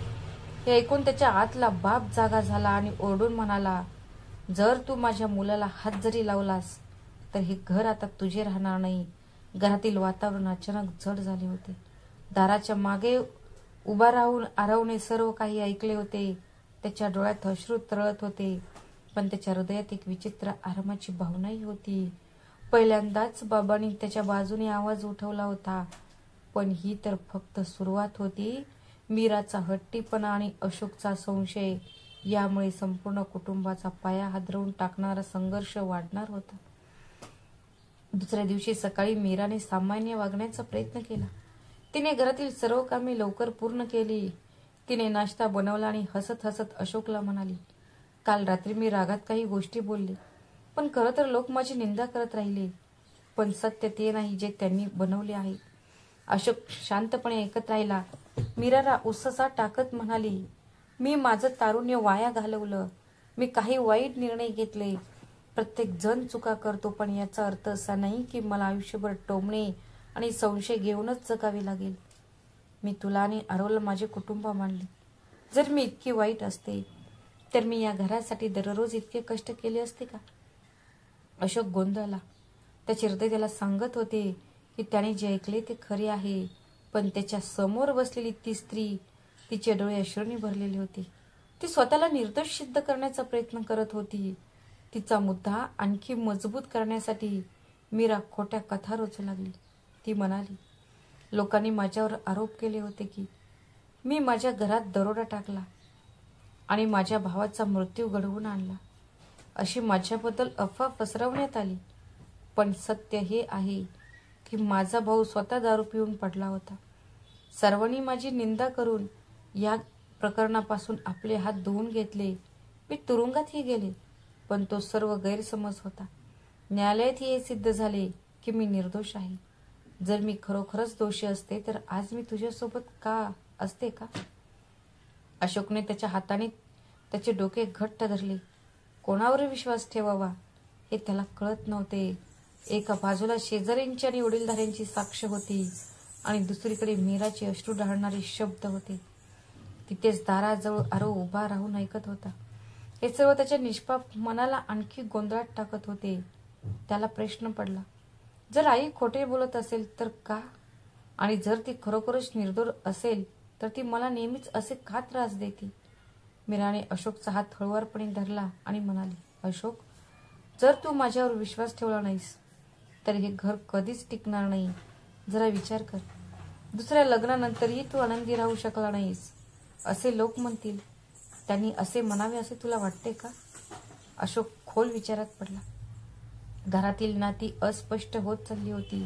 हे ऐकून त्याच्या आतला बाप जागा झाला आणि ओरडून म्हणाला, जर तू माझ्या मुलाला हात जरी लावलास तर हे घर आता तुझे राहणार नाही. घरातील वातावरण अचानक जड झाले होते. दाराच्या मागे उभा राहून आरवने सर्व काही ऐकले होते. त्याच्या डोळ्यात अश्रू तरळत होते, पण त्याच्या हृदयात एक विचित्र आरामाची भावनाही होती. पहिल्यांदाच बाबांनी त्याच्या बाजूने आवाज उठवला होता, पण ही तर फक्त सुरुवात होती. मीराचा हट्टीपणा आणि अशोकचा संशय यामुळे संपूर्ण कुटुंबाचा पाया हादरवून टाकणारा संघर्ष वाढणार होता. दुसऱ्या दिवशी सकाळी मीराने सामान्य वागण्याचा प्रयत्न केला. तिने घरातील सर्व कामे लवकर पूर्ण केली. तिने नाश्ता बनवला आणि हसत हसत अशोकला म्हणाली, काल रात्री मी रागात काही गोष्टी बोलले, पण खरं तर लोक माझी निंदा करत राहिले. पण सत्य ते नाही जे त्यांनी बनवले आहे. अशोक शांतपणे ऐकत राहिला. मीराला उससा टाकत म्हणाली, मी माझं तारुण्य वाया घालवलं. मी काही वाईट निर्णय घेतले. प्रत्येक जण चुका करतो, पण याचा अर्थ असा नाही की मला आयुष्यभर टोमणे आणि संशय घेऊनच जगावे लागेल. मी तुला आणि आरवला माझे कुटुंब मानले. जर मी इतकी वाईट असते तर मी या घरासाठी दररोज इतके कष्ट केले असते का? अशोक गोंधळला. त्याचे हृदय त्याला सांगत होते की त्याने जे ऐकले ते खरे आहे, पण त्याच्या समोर बसलेली ती स्त्री, तिचे डोळे अश्रूंनी भरलेले होते. ती स्वतःला निर्दोष सिद्ध करण्याचा प्रयत्न करत होती. तिचा मुद्दा आणखी मजबूत करण्यासाठी मीरा खोट्या कथा रचू लागली. ती म्हणाली, लोकांनी माझ्यावर आरोप केले होते की मी माझ्या घरात दरोडा टाकला आणि माझ्या भावाचा मृत्यू घडवून आणला, अशी माझ्याबद्दल अफवा पसरवण्यात आली. पण सत्य हे आहे की माझा भाऊ स्वतः दारू पिऊन पडला होता. सर्वांनी माझी निंदा करून या प्रकरणापासून आपले हात धुवून घेतले. मी तुरुंगातही गेले, पण तो सर्व गैरसमज होता. न्यायालयातही हे सिद्ध झाले की मी निर्दोष आहे. जर मी खरोखरच दोषी असते तर आज मी तुझ्यासोबत का असते का? अशोकने त्याच्या हाताने त्याचे डोके घट्ट धरले. कोणावर विश्वास ठेवावा हे त्याला कळत नव्हते. एका बाजूला शेजाऱ्यांची आणि वडीलधाऱ्यांची साक्ष होती आणि दुसरीकडे मीराचे अश्रू ढाळणारे शब्द होते. तिथेच दाराजवळ आरव उभा राहून ऐकत होता. हे सर्व त्याच्या निष्पाप मनाला आणखी गोंधळात टाकत होते. त्याला प्रश्न पडला, जर आई खोटे बोलत असेल तर का? आणि जर ती खरोखरच निर्दोष असेल तर ती मला नेहमीच असे का त्रास देते? मीराने अशोकचा हात हळुवारपणे धरला आणि म्हणाली, अशोक, जर तू माझ्यावर विश्वास ठेवला नाहीस तर हे घर कधीच टिकणार नाही. जरा विचार कर. दुसऱ्या लग्नानंतरही तू आनंदी राहू शकला नाहीस असे लोक म्हणतील. त्यांनी असे म्हणावे असे तुला वाटते का? अशोक खोल विचारात पडला. घरातील नाती अस्पष्ट होत चालली होती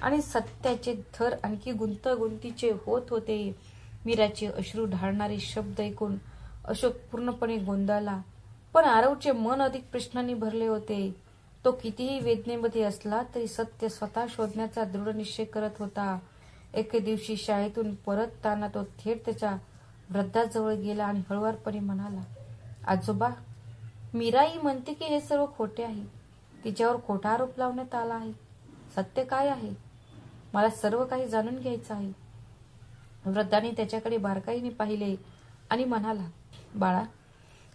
आणि सत्याचे थर आणखी गुंतागुंतीचे होत होते. मीराचे अश्रू ढाळणारे शब्द ऐकून अशोक पूर्णपणे गोंधळला. पण आरवचे मन अधिक प्रश्नांनी भरले होते. तो कितीही वेदनेमध्ये असला तरी सत्य स्वतः शोधण्याचा दृढ निश्चय करत होता. एके दिवशी शाळेतून परतताना तो थेट त्याच्या वृद्धाजवळ गेला आणि हळुवारपणे म्हणाला, आजोबा, मीराई म्हणते की हे सर्व खोटे आहे. तिच्यावर खोटा आरोप लावण्यात आला आहे. सत्य काय आहे? मला सर्व काही जाणून घ्यायचं आहे. वृद्धाने त्याच्याकडे बारकाईने पाहिले आणि म्हणाला, बाळा,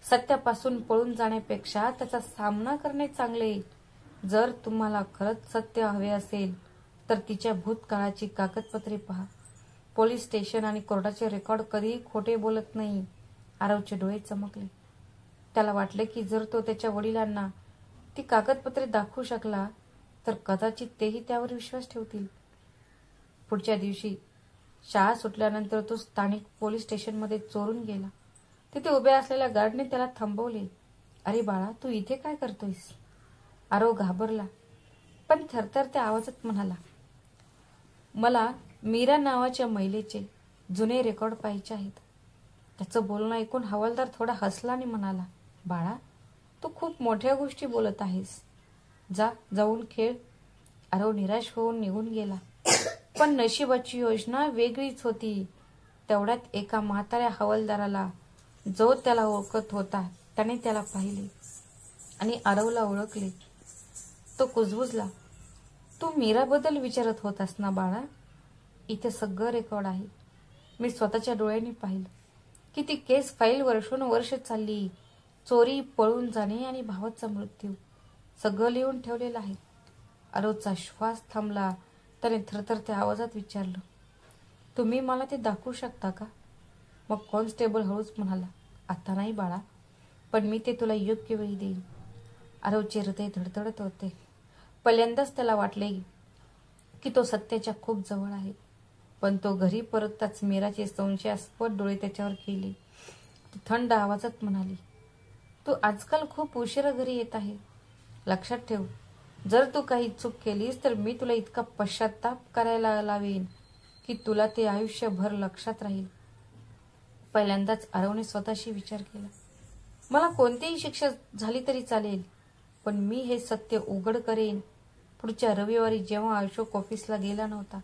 सत्यापासून पळून जाण्यापेक्षा त्याचा सामना करणे चांगले. जर तुम्हाला खरंच सत्य हवे असेल तर तिच्या भूतकाळाची कागदपत्रे पहा. पोलीस स्टेशन आणि कोर्टाचे रेकॉर्ड कधीही खोटे बोलत नाही. आरवचे डोळे चमकले. त्याला वाटले की जर तो त्याच्या वडिलांना ती कागदपत्रे दाखवू शकला तर कदाचित तेही त्यावर विश्वास ठेवतील. पुढच्या दिवशी शाळा सुटल्यानंतर तो स्थानिक पोलीस स्टेशनमध्ये चोरून गेला. तिथे उभ्या असलेल्या गार्डने त्याला थांबवले. अरे बाळा, तू इथे काय करतोयस? आरव घाबरला, पण थरथरत्या आवाजात म्हणाला, मला मीरा नावाच्या महिलेचे जुने रेकॉर्ड पाहायचे आहेत. त्याचं बोलणं ऐकून हवालदार थोडा हसला आणि म्हणाला, बाळा, तू खूप मोठ्या गोष्टी बोलत आहेस. जाऊन खेळ. आरव निराश होऊन निघून गेला. पण नशिबाची योजना वेगळीच होती. तेवढ्यात एका म्हाताऱ्या हवालदाराला, जो त्याला ओळखत होता, त्याने त्याला पाहिले आणि आरवला ओळखले. तो कुजबुजला, तू मीराबद्दल विचारत होतास ना बाळा? इथे सगळं रेकॉर्ड आहे. मी स्वतःच्या डोळ्यांनी पाहिलं की ती केस फाईल वर्षोनवर्ष चालली. चोरी, पळून जाणे आणि भावाचा मृत्यू सगळं लिहून ठेवलेलं आहे. आरवचा श्वास थांबला. त्याने थरथरत्या आवाजात विचारलं, तुम्ही मला ते दाखवू शकता का? मग कॉन्स्टेबल हळूच म्हणाला, आता नाही बाळा, पण मी ते तुला योग्य वेळी देईन. आरवचे हृदय धडधडत होते. पहिल्यांदाच त्याला वाटले की तो सत्याच्या खूप जवळ आहे. पण तो घरी परतताच मीराचे संशयास्पद डोळे त्याच्यावर गेले. ती थंड आवाजात म्हणाली, तू आजकाल खूप उशिरा घरी येत आहे. लक्षात ठेव, जर तू काही चूक केलीस तर मी तुला इतका पश्चाताप करायला लावेन की तुला ते आयुष्यभर लक्षात राहील. पहिल्यांदाच आरवने स्वतःशी विचार केला, मला कोणतीही शिक्षा झाली तरी चालेल, पण मी हे सत्य उघड करेन. पुढच्या रविवारी जेव्हा अशोक ऑफिसला गेला नव्हता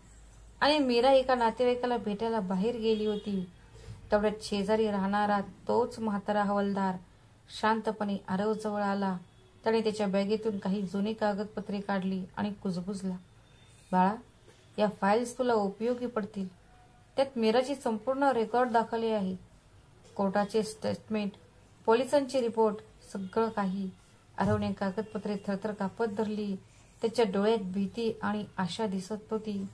आणि मीरा एका नातेवाईकाला भेटायला बाहेर गेली होती, तेवढ्यात शेजारी राहणारा तोच म्हातारा हवालदार शांतपणे आरवजवळ आला. त्याने त्याच्या बॅगेतून काही जुनी कागदपत्रे काढली आणि कुजबुजला, बाळा, या फाईल्स तुला उपयोगी पडतील. त्यात मीराची संपूर्ण रेकॉर्ड दाखवले आहे. कोर्टाचे स्टेटमेंट, पोलिसांचे रिपोर्ट, सगळं काही. आरवने कागदपत्रे थरथर कापत धरली. त्याच्या डोळ्यात भीती आणि आशा दिसत होती.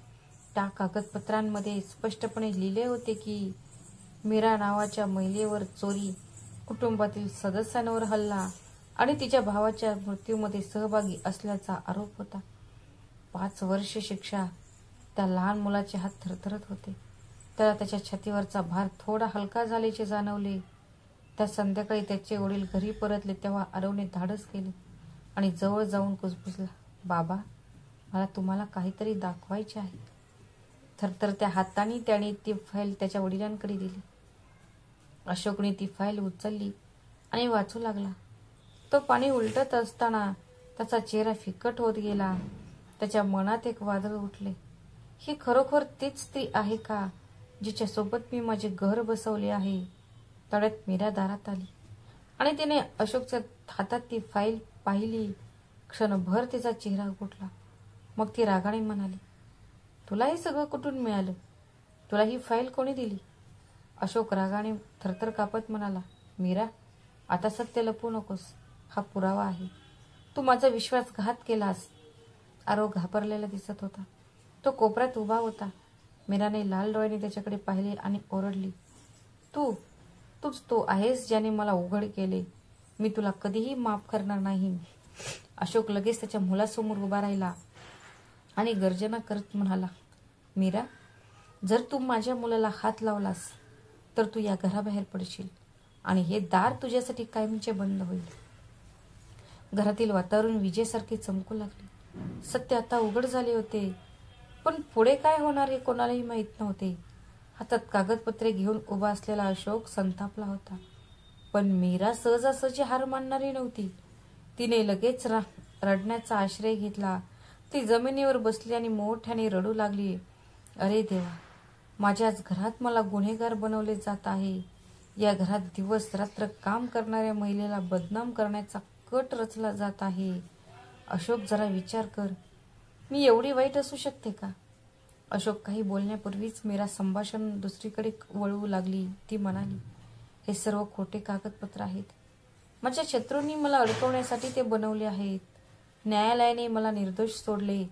त्या कागदपत्रांमध्ये स्पष्टपणे लिहिले होते की मीरा नावाच्या महिलेवर चोरी, कुटुंबातील सदस्यांवर हल्ला आणि तिच्या भावाच्या मृत्यूमध्ये सहभागी असल्याचा आरोप होता. 5 वर्ष शिक्षा. त्या लहान मुलाचे हात थरथरत होते. त्याला त्याच्या छातीवरचा भार थोडा हलका झाल्याचे जाणवले. त्या संध्याकाळी त्याचे वडील घरी परतले तेव्हा आरवने धाडस केले आणि जवळ जाऊन कुजबुजला, बाबा, मला तुम्हाला काहीतरी दाखवायचे आहे. थरथरत्या हातांनी त्याने ती फाईल त्याच्या वडिलांकडे दिली. अशोकने ती फाईल उचलली आणि वाचू लागला. तो पाणी उलटत असताना त्याचा चेहरा फिकट होत गेला. त्याच्या मनात एक वादळ उठले. ही खरोखर तीच स्त्री आहे का जिच्यासोबत मी माझे घर बसवले आहे? तळ्यात मीरा दारात आली आणि तिने अशोकच्या हातात ती फाईल पाहिली. क्षणभर तिचा चेहरा उघडला. मग ती रागाने म्हणाली, तुला हे सगळं कुठून मिळालं? तुला ही फाईल कोणी दिली? अशोक रागाने थरथर कापत म्हणाला, मीरा, आता सत्य लपवू नकोस. हा पुरावा आहे. तू माझा विश्वासघात केलास. आरव घाबरलेला दिसत होता. तो कोपऱ्यात उभा होता. मीराने लाल डोळ्याने त्याच्याकडे पाहिले आणि ओरडली, तूच तो आहेस ज्याने मला उघड केले. मी तुला कधीही माफ करणार नाही. अशोक लगेच त्याच्या मुलासमोर उभा राहिला आणि गर्जना करत म्हणाला, मीरा, जर तू माझ्या मुलाला हात लावलास तर तू या घराबाहेर पडशील आणि हे दार तुझ्यासाठी कायमचे बंद होईल. घरातील वातावरण विजेसारखे चमकू लागले. सत्य आता उघड झाले होते. पण पुढे काय होणार हे कोणालाही माहीत नव्हते. हातात कागदपत्रे घेऊन उभा असलेला अशोक संतापला होता. पण मीरा सहजासहजी हार मानणारी नव्हती. तिने लगेच रडण्याचा आश्रय घेतला. ती जमिनीवर बसली आणि मोठ्याने रडू लागली. अरे देवा, माझ्याच घरात मला गुन्हेगार बनवले जात आहे. या घरात दिवस रात्र काम करणाऱ्या महिलेला बदनाम करण्याचा कट रचला जात आहे. अशोक, जरा विचार कर. मी एवढी वाईट असू शकते का? अशोक काही बोलण्यापूर्वीच मीरा संभाषण दुसरीकडे वळवू लागली. ती म्हणाली, हे सर्व खोटे कागदपत्र आहेत. माझ्या शत्रूंनी मला अडकवण्यासाठी ते बनवले आहेत. न्यायालयाने मला निर्दोष सोडले.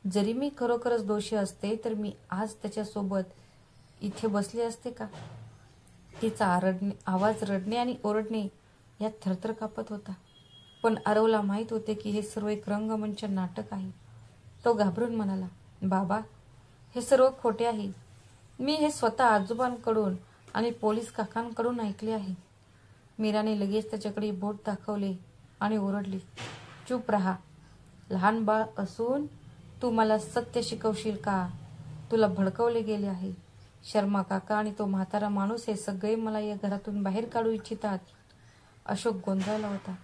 जरी मी खरोखरच दोषी असते तर मी आज त्याच्यासोबत इथे बसले असते का? तिचा आवाज रडणे आणि ओरडणे यात थरथर कापत होता. पण आरवला माहीत होते की हे सर्व एक रंगमंच नाटक आहे. तो घाबरून म्हणाला, बाबा, हे सर्व खोटे आहे. मी हे स्वतः आजोबांकडून आणि पोलीस काकांकडून ऐकले आहे. मीराने लगेच त्याच्याकडे बोट दाखवले आणि ओरडली, चूप राहा. लहान बाळ असून तू मला सत्य शिकवशील का? तुला भडकवले गेले आहे. शर्मा काका आणि तो म्हातारा माणूस हे सगळे मला या घरातून बाहेर काढू इच्छितात. अशोक गोंधळला होता.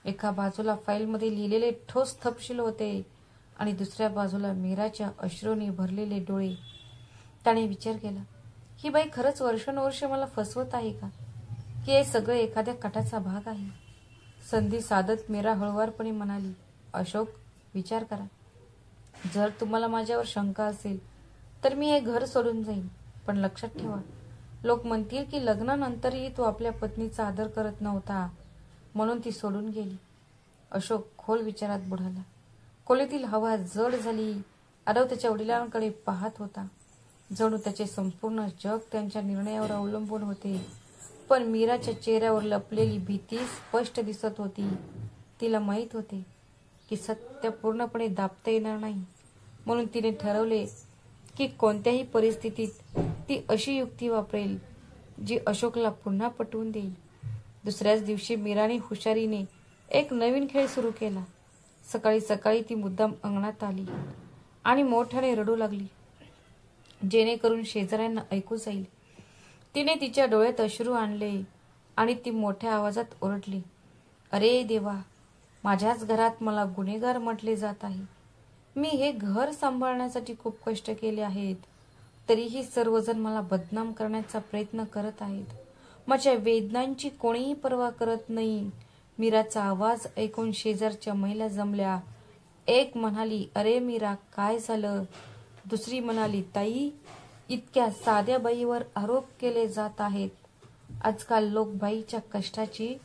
एका बाजूला फाईलमध्ये लिहिलेले ठोस तपशील होते आणि दुसऱ्या बाजूला मीराच्या अश्रूंनी भरलेले डोळे. त्याने विचार केला, ही बाई खरंच वर्षानुवर्ष मला फसवत आहे का? की हे सगळे एखाद्या कटाचा भाग आहे? संधी साधत मीरा हळुवारपणे म्हणाली, अशोक, विचार करा. जर तुम्हाला माझ्यावर शंका असेल तर मी हे घर सोडून जाईन. पण लक्षात ठेवा, लोक म्हणतील की लग्नानंतरही तू आपल्या पत्नीचा आदर करत नव्हता म्हणून ती सोडून गेली. अशोक खोल विचारात बुडाला. खोलीतील हवा जड झाली. आरव त्याच्या वडिलांकडे पाहत होता. जणू त्याचे संपूर्ण जग त्यांच्या निर्णयावर अवलंबून होते. पण मीराच्या चेहऱ्यावर लपलेली भीती स्पष्ट दिसत होती. तिला माहीत होते की सत्य पूर्णपणे दाबता येणार नाही. म्हणून तिने ठरवले की कोणत्याही परिस्थितीत ती अशी युक्ती वापरेल जी अशोकला पुन्हा पटवून देईल. दुसऱ्याच दिवशी मीराने हुशारीने एक नवीन खेळ सुरू केला. सकाळी सकाळी ती मुद्दाम अंगणात आली आणि मोठ्याने रडू लागली, जेणेकरून शेजाऱ्यांना ऐकू जाईल. तिने तिच्या डोळ्यात अश्रू आणले आणि ती मोठ्या आवाजात ओरडली, अरे देवा, माझ्याच घरात मला गुन्हेगार म्हटले जात आहे. मी हे घर सांभाळण्यासाठी खूप कष्ट केले आहेत. तरीही सर्वजण मला बदनाम करण्याचा प्रयत्न करत आहेत. माझ्या वेदनांची कोणीही पर्वा करत नाही. मीराचा आवाज ऐकून शेजारच्या महिला जमल्या. एक म्हणाली, अरे मीरा, काय झालं? दुसरी म्हणाली, ताई, इतक्या साध्या बाईवर आरोप केले जात आहेत. आजकाल लोक बाईच्या कष्टाची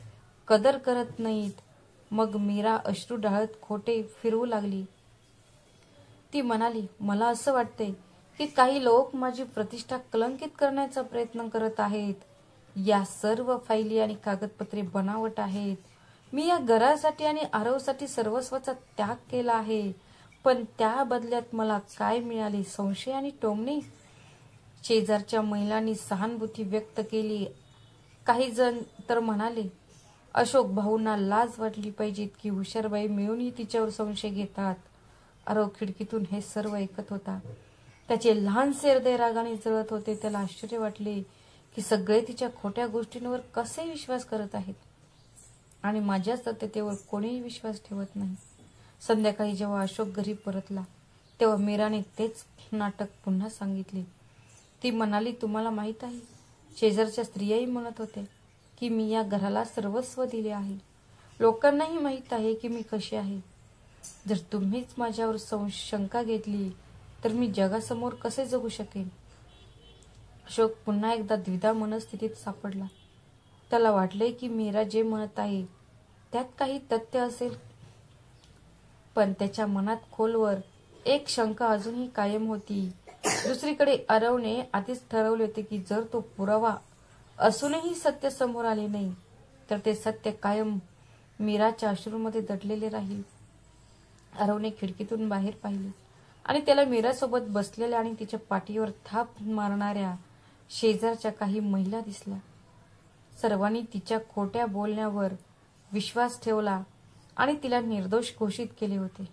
कदर करत नाहीत. मग मीरा अश्रू ढाळत खोटे फिरवू लागली. ती म्हणाली, मला असं वाटतंय की काही लोक माझी प्रतिष्ठा कलंकित करण्याचा प्रयत्न करत आहेत. या सर्व फायली आणि कागदपत्रे बनावट आहेत. मी या घरासाठी आणि आरवसाठी सर्वस्वाचा त्याग केला आहे. पण त्या बदल्यात मला काय मिळाले? संशय आणि टोमणे. शेजारच्या महिलांनी सहानुभूती व्यक्त केली. काही जण तर म्हणाले, अशोक भाऊंना लाज वाटली पाहिजे की हुशारबाई मिळूनही तिच्यावर संशय घेतात. आरव खिडकीतून हे सर्व ऐकत होता. त्याचे लहानसे हृदय रागाने जळत होते. त्याला आश्चर्य वाटले की सगळे तिच्या खोट्या गोष्टींवर कसे विश्वास करत आहेत आणि माझ्या सत्यतेवर कोणीही विश्वास ठेवत नाही. संध्याकाळी जेव्हा अशोक घरी परतला तेव्हा मीराने तेच नाटक पुन्हा सांगितले. ती म्हणाली, तुम्हाला माहित आहे, शेजारच्या स्त्रियाही म्हणत होत्या की मी या घराला सर्वस्व दिले आहे. लोकांनाही माहित आहे की मी कशी आहे. जर तुम्हीच माझ्यावर शंका घेतली तर मी जगासमोर कसे जगू शकेन? अशोक पुन्हा एकदा द्विधा मनस्थितीत सापडला. त्याला वाटले की मीरा जे म्हणत आहे त्यात काही तथ्य असेल, पण त्याच्या मनात खोलवर एक शंका अजूनही कायम होती. दुसरीकडे आरवने आधीच ठरवले होते की जर तो पुरावा असूनही सत्य समोर आले नाही तर ते सत्य कायम मीराच्या अश्रूंमध्ये दडलेले राहील. आरवने खिडकीतून बाहेर पाहिले आणि त्याला मीरासोबत बसलेल्या आणि तिच्या पाठीवर थाप मारणाऱ्या शेजारच्या काही महिला दिसल्या. सर्वांनी तिच्या खोट्या बोलण्यावर विश्वास ठेवला आणि तिला निर्दोष घोषित केले होते.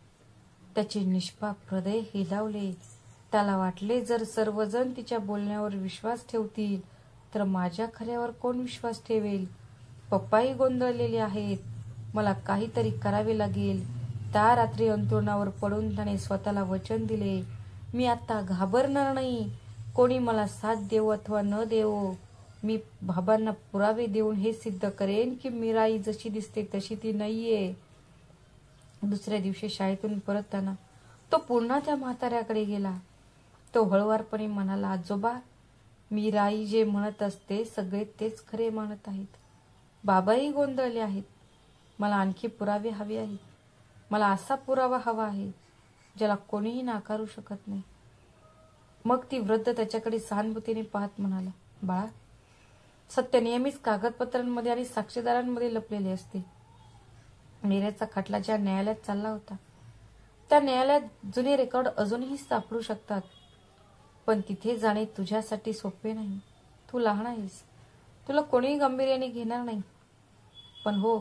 त्याचे निष्पाप हृदय हेलावले. त्याला वाटले, जर सर्वजण तिच्या बोलण्यावर विश्वास ठेवतील तर माझ्या खऱ्यावर कोण विश्वास ठेवेल? पप्पाही गोंधळलेले आहेत. मला काहीतरी करावे लागेल. त्या रात्री अंथरुणावर पडून त्याने स्वतःला वचन दिले, मी आता घाबरणार नाही. कोणी मला साथ देवो अथवा न देवो, मी बाबांना पुरावे देऊन हे सिद्ध करेन की मीराई जशी दिसते तशी ती नाहीये. दुसऱ्या दिवशी शाळेतून परतताना तो पुन्हा त्या म्हाताऱ्याकडे गेला. तो हळुवारपणे म्हणाला, आजोबा, मीराई जे म्हणत असते सगळे तेच खरे मानत आहेत. बाबाही गोंधळले आहेत. मला आणखी पुरावे हवे आहेत. मला असा पुरावा हवा आहे ज्याला कोणीही नाकारू शकत नाही. मग ती वृद्ध त्याच्याकडे सहानुभूतीने पाहत म्हणाला, बाळा, सत्य नेहमीच कागदपत्रांमध्ये आणि साक्षीदारांमध्ये लपलेले असते. मीरेचा खटला ज्या न्यायालयात चालला होता त्या न्यायालयात जुने रेकॉर्ड अजूनही सापडू शकतात. पण तिथे जाणे तुझ्यासाठी सोपे नाही. तू लहान आहेस. तुला कोणीही गांभीर्याने घेणार नाही. पण हो,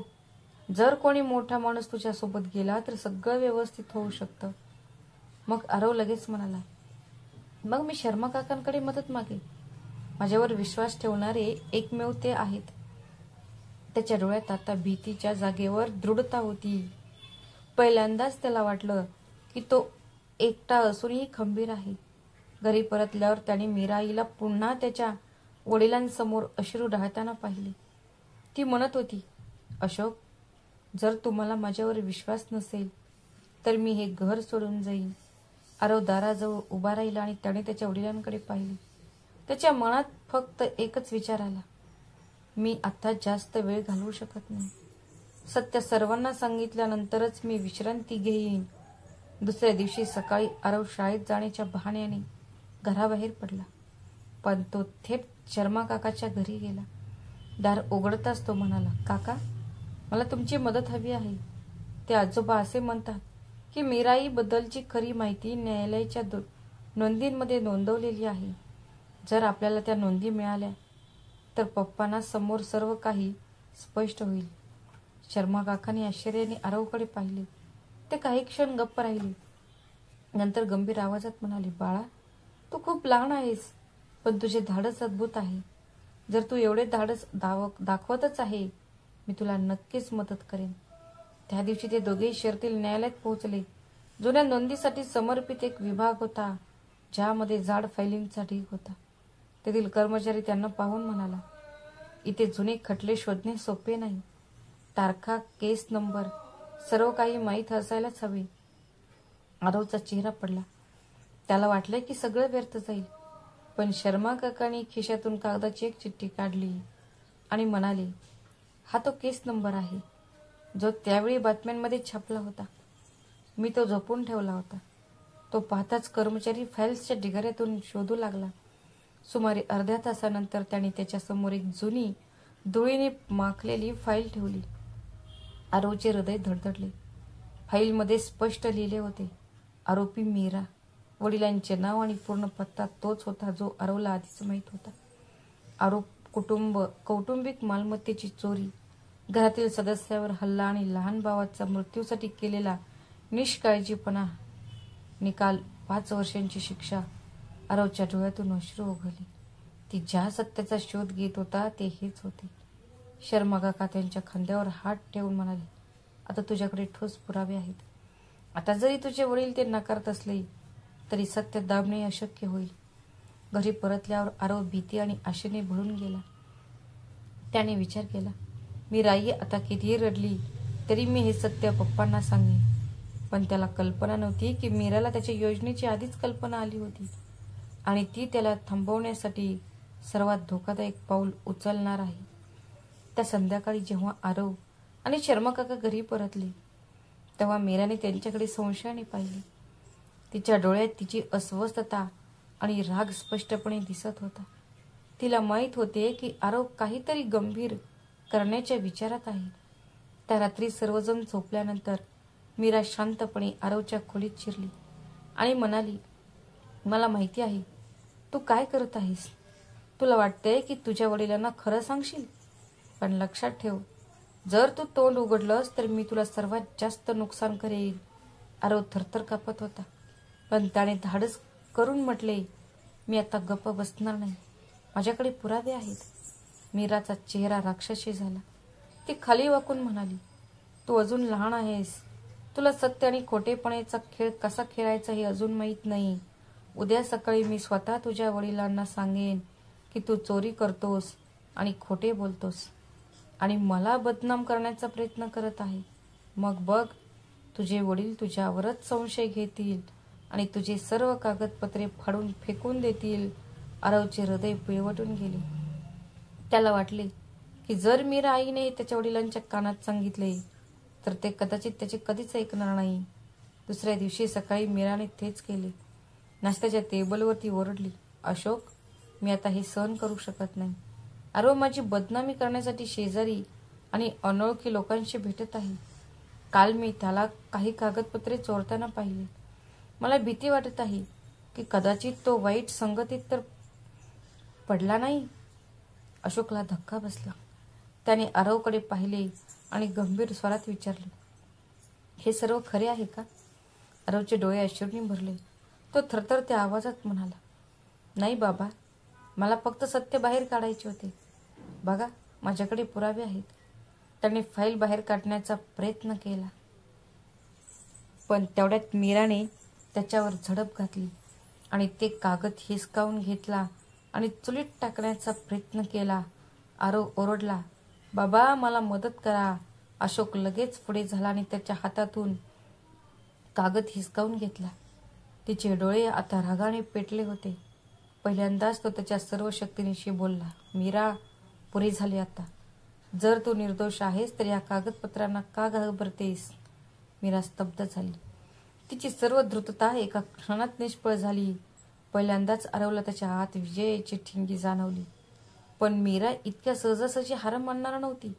जर कोणी मोठा माणूस तुझ्यासोबत गेला तर सगळं व्यवस्थित होऊ शकतं. मग आरव लगेच म्हणाला, मग मी शर्मा काकांकडे मदत मागे. माझ्यावर विश्वास ठेवणारे एकमेव ते आहेत. त्याच्या डोळ्यात आता भीतीच्या जागेवर दृढता होती. पहिल्यांदाच त्याला वाटलं की तो एकटा असूनही खंबीर आहे. घरी परतल्यावर त्याने मीराईला पुन्हा त्याच्या वडिलांसमोर अश्रू ढाळताना पाहिले. ती म्हणत होती, अशोक, जर तुम्हाला माझ्यावर विश्वास नसेल तर मी हे घर सोडून जाईन. आरव दाराजवळ उभा राहिला आणि त्याने त्याच्या वडिलांकडे पाहिले. त्याच्या मनात फक्त एकच विचार आला, मी आता जास्त वेळ घालवू शकत नाही. सत्य सर्वांना सांगितल्यानंतरच मी विश्रांती घेईन. दुसऱ्या दिवशी सकाळी आरव शाळेत जाण्याच्या बहाण्याने घराबाहेर पडला. पण तो थेट शर्मा काकाच्या घरी गेला. दार उघडताच तो म्हणाला, काका, मला तुमची मदत हवी आहे. ते आजोबा असे म्हणतात की मीराई बद्दलची खरी माहिती न्यायालयाच्या नोंदींमध्ये नोंदवलेली आहे. जर आपल्याला त्या नोंदी मिळाल्या तर पप्पांना समोर सर्व काही स्पष्ट होईल. शर्मा काकांनी आश्चर्याने आरवकडे पाहिले. ते काही क्षण गप्प राहिले. नंतर गंभीर आवाजात म्हणाले, बाळा, तू खूप लहान आहेस, पण तुझे धाडस अद्भुत आहे. जर तू एवढे धाडस दाखवतच आहे, मी तुला नक्कीच मदत करेन. त्या दिवशी ते दोघेही शहरातील न्यायालयात पोहोचले. जुन्या नोंदीसाठी समर्पित एक विभाग होता ज्यामध्ये जाड फायलिंगचा ढीग होता. तेथील कर्मचारी त्यांना पाहून म्हणाला, इथे जुने खटले शोधणे सोपे नाही. तारखा, केस नंबर, सर्व काही माहीत असायलाच हवे. आरवचा चेहरा पडला. त्याला वाटले की सगळं व्यर्थ जाईल. पण शर्मा काकांनी खिशातून कागदाची एक चिठ्ठी काढली आणि म्हणाले, हा तो केस नंबर आहे जो त्यावेळी बातम्यांमध्ये छापला होता. मी तो जपून ठेवला होता. तो पाहताच कर्मचारी फाईल्सच्या ढिगाऱ्यातून शोधू लागला. सुमारे अर्ध्या तासानंतर त्याने त्याच्यासमोर एक जुनी धुळीने माखलेली फाईल ठेवली. आरवचे हृदय धडधडले. फाईलमध्ये स्पष्ट लिहिले होते, आरोपी मीरा. वडिलांचे नाव आणि पूर्ण पत्ता तोच होता जो आरवला आधीच माहीत होता. आरोप कौटुंबिक मालमत्तेची चोरी, घरातील सदस्यावर हल्ला आणि लहान भावाचा मृत्यूसाठी केलेला निष्काळजीपणा. निकाल 5 वर्षांची शिक्षा. आरवच्या डोळ्यातून अश्रू ओघळले. ती ज्या सत्याचा शोध घेत होता ते हेच होते. शर्मा काका त्यांच्या खांद्यावर हात ठेवून म्हणाले, आता तुझ्याकडे ठोस पुरावे आहेत. आता जरी तुझे वडील ते नाकारत असले तरी सत्य दाबणे अशक्य होईल. घरी परतल्यावर आरव भीती आणि आशेने भरून गेला. त्याने विचार केला, मी राई आता कितीही रडली तरी मी हे सत्य पप्पांना सांगेन. पण त्याला कल्पना नव्हती की मीराला त्याच्या योजनेची आधीच कल्पना आली होती आणि ती त्याला थांबवण्यासाठी सर्वात धोकादायक पाऊल उचलणार आहे. त्या संध्याकाळी जेव्हा आरव आणि शर्मा काका घरी परतले तेव्हा मीराने त्यांच्याकडे संशयाने पाहिले. तिच्या डोळ्यात तिची अस्वस्थता आणि राग स्पष्टपणे दिसत होता. तिला माहीत होते की आरव काहीतरी गंभीर करण्याच्या विचारात आहे. त्या रात्री सर्वजण झोपल्यानंतर मीरा शांतपणे आरवच्या खोलीत शिरली आणि म्हणाली, मला माहिती आहे तू काय करत आहेस. तुला वाटतंय की तुझ्या वडिलांना खरं सांगशील, पण लक्षात ठेव, जर तू तोंड उघडलंस तर मी तुला सर्वात जास्त नुकसान करेन. आरव थरथर कापत होता, पण त्याने धाडस करून म्हटले, मी आता गप्प बसणार नाही. माझ्याकडे पुरावे आहेत. मीराचा चेहरा राक्षसी झाला. ती खाली वाकून म्हणाली, तू अजून लहान आहेस. तुला सत्य आणि खोटेपणाचा खेळ कसा खेळायचा हे अजून माहीत नाही. उद्या सकाळी मी स्वतः तुझ्या वडिलांना सांगेन की तू चोरी करतोस आणि खोटे बोलतोस आणि मला बदनाम करण्याचा प्रयत्न करत आहे. मग बघ, तुझे वडील तुझ्यावरच संशय घेतील आणि तुझे सर्व कागदपत्रे फाडून फेकून देतील. आरवचे हृदय पिळवटून गेले. त्याला वाटले की जर मीरा आईने त्याच्या वडिलांच्या कानात सांगितले तर ते कदाचित त्याचे कधीच ऐकणार नाही. दुसऱ्या दिवशी सकाळी मीराने तेच केले. नाश्त्याच्या टेबलवर ती ओरडली, अशोक, मी आता हे सहन करू शकत नाही. आरव माझी बदनामी करण्यासाठी शेजारी आणि अनोळखी लोकांशी भेटत आहे. काल मी त्याला काही कागदपत्रे चोरताना पाहिले. मला भीती वाटत आहे की कदाचित तो वाईट संगतीत तर पडला नाही. अशोकला धक्का बसला. त्याने आरवकडे पाहिले आणि गंभीर स्वरात विचारले, हे सर्व खरे आहे का. आरवचे डोळे अश्रूंनी भरले. तो थरथरत्या आवाजात म्हणाला, नाही बाबा, मला फक्त सत्य बाहेर काढायचे होते. बघा, माझ्याकडे पुरावे आहेत. त्याने फाईल बाहेर काढण्याचा प्रयत्न केला, पण तेवढ्यात मीराने त्याच्यावर झडप घातली आणि ते कागद हिसकावून घेतला आणि चुलीत टाकण्याचा प्रयत्न केला. आरव ओरडला, बाबा, मला मदत करा. अशोक लगेच पुढे झाला आणि त्याच्या हातातून कागद हिसकावून घेतला. तिचे डोळे आता रागाने पेटले होते. पहिल्यांदाच तो त्याच्या सर्व शक्तीनिशी बोलला, मीरा, पुरे झाले आता. जर तू निर्दोष आहेस तर या कागदपत्रांना का घाबरतेस. मीरा स्तब्ध झाली. तिची सर्व द्रुतता एका क्षणात निष्फळ झाली. पहिल्यांदाच आरवला त्याच्या हात विजयाची ठिणगी जाणवली. पण मीरा इतक्या सहजासहजी हार मानणार नव्हती.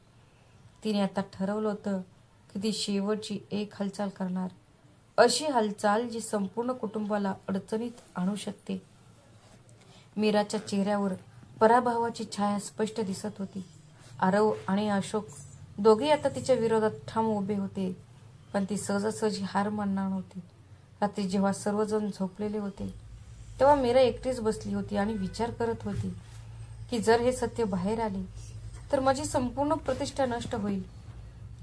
तिने आता ठरवलं होतं की ती शेवटची एक हालचाल करणार, अशी हालचाल जी संपूर्ण कुटुंबाला अडचणीत आणू शकते. मीराच्या चेहऱ्यावर पराभवाची छाया स्पष्ट दिसत होती. आरव आणि अशोक दोघे आता तिच्या विरोधात ठाम उभे होते, पण ती सहजासहजी हार मानणार नव्हती. रात्री जेव्हा सर्वजण झोपलेले होते तेव्हा मीरा एकटीच बसली होती आणि विचार करत होती की जर हे सत्य बाहेर आले तर माझी संपूर्ण प्रतिष्ठा नष्ट होईल.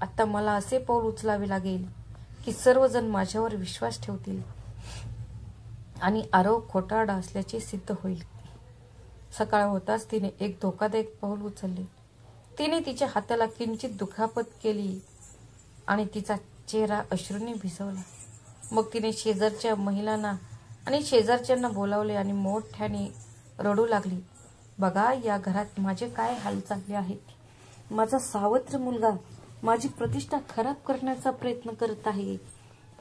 आता मला असे पाऊल उचलावे लागेल की सर्वजण माझ्यावर विश्वास ठेवतील आणि आरव खोटारडा असल्याचे सिद्ध होईल. सकाळ होताच तिने एक धोकादायक पाऊल उचलले. तिने तिच्या हाताला किंचित दुखापत केली आणि तिचा चेहरा अश्रूंनी भिजवला. मग तिने शेजारच्या महिलांना आणि शेजारच्यांना बोलावले आणि मोठ्याने रडू लागली. बघा या घरात माझे काय हाल चालले आहेत. माझा सावत्र मुलगा माझी प्रतिष्ठा खराब करण्याचा प्रयत्न करत आहे,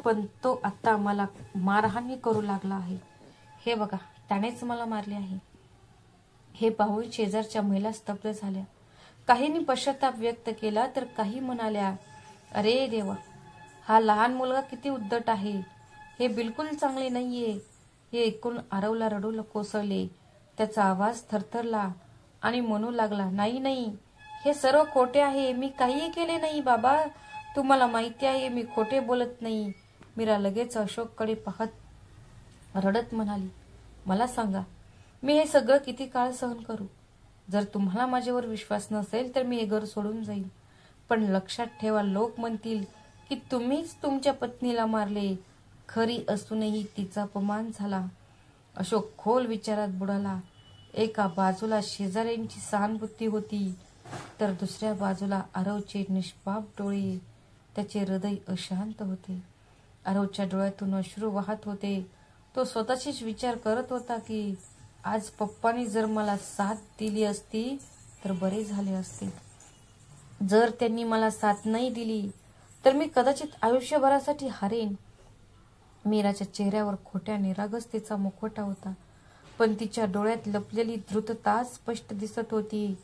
पण तो आता मला मारहाणी करू लागला आहे. हे बघा, त्यानेच मला मारले आहे. हे पाहून शेजारच्या महिला स्तब्ध झाल्या. काहींनी पश्चाताप व्यक्त केला तर काही म्हणाल्या, अरे देवा, हा लहान मुलगा किती उद्धट आहे. हे बिलकुल चांगले नाहीये. हे ऐकून आरवला रडू कोसळले. त्याचा आवाज थरथरला आणि म्हणू लागला, नाही नाही, हे सर्व खोटे आहे. मी काहीही केले नाही बाबा. तुम्हाला माहिती आहे मी खोटे बोलत नाही. मीरा लगेच अशोककडे पाहत रडत म्हणाली, मला सांगा, मी हे सगळं किती काळ सहन करू? जर तुम्हाला माझ्यावर विश्वास नसेल तर मी हे घर सोडून जाईल. पण लक्षात ठेवा, लोक म्हणतील की तुम्हीच तुमच्या पत्नीला मारले. खरी असूनही तिचा अपमान झाला. अशोक खोल विचारात बुडाला. एका बाजूला शेजाऱ्यांची सहानुभूती होती, तर दुसऱ्या बाजूला आरवचे निष्पाप डोळे. त्याचे हृदय अशांत होते. आरवच्या डोळ्यातून अश्रू वाहत होते. तो स्वतःशीच विचार करत होता की आज पप्पांनी जर मला साथ दिली असती तर बरे झाले असते. जर त्यांनी मला साथ नाही दिली तर मी कदाचित आयुष्यभरासाठी हारेन. मीराच्या चेहऱ्यावर खोट्या निरागसतेचा मुखवटा होता, पण तिच्या डोळ्यात लपलेली द्रुतता स्पष्ट दिसत होती.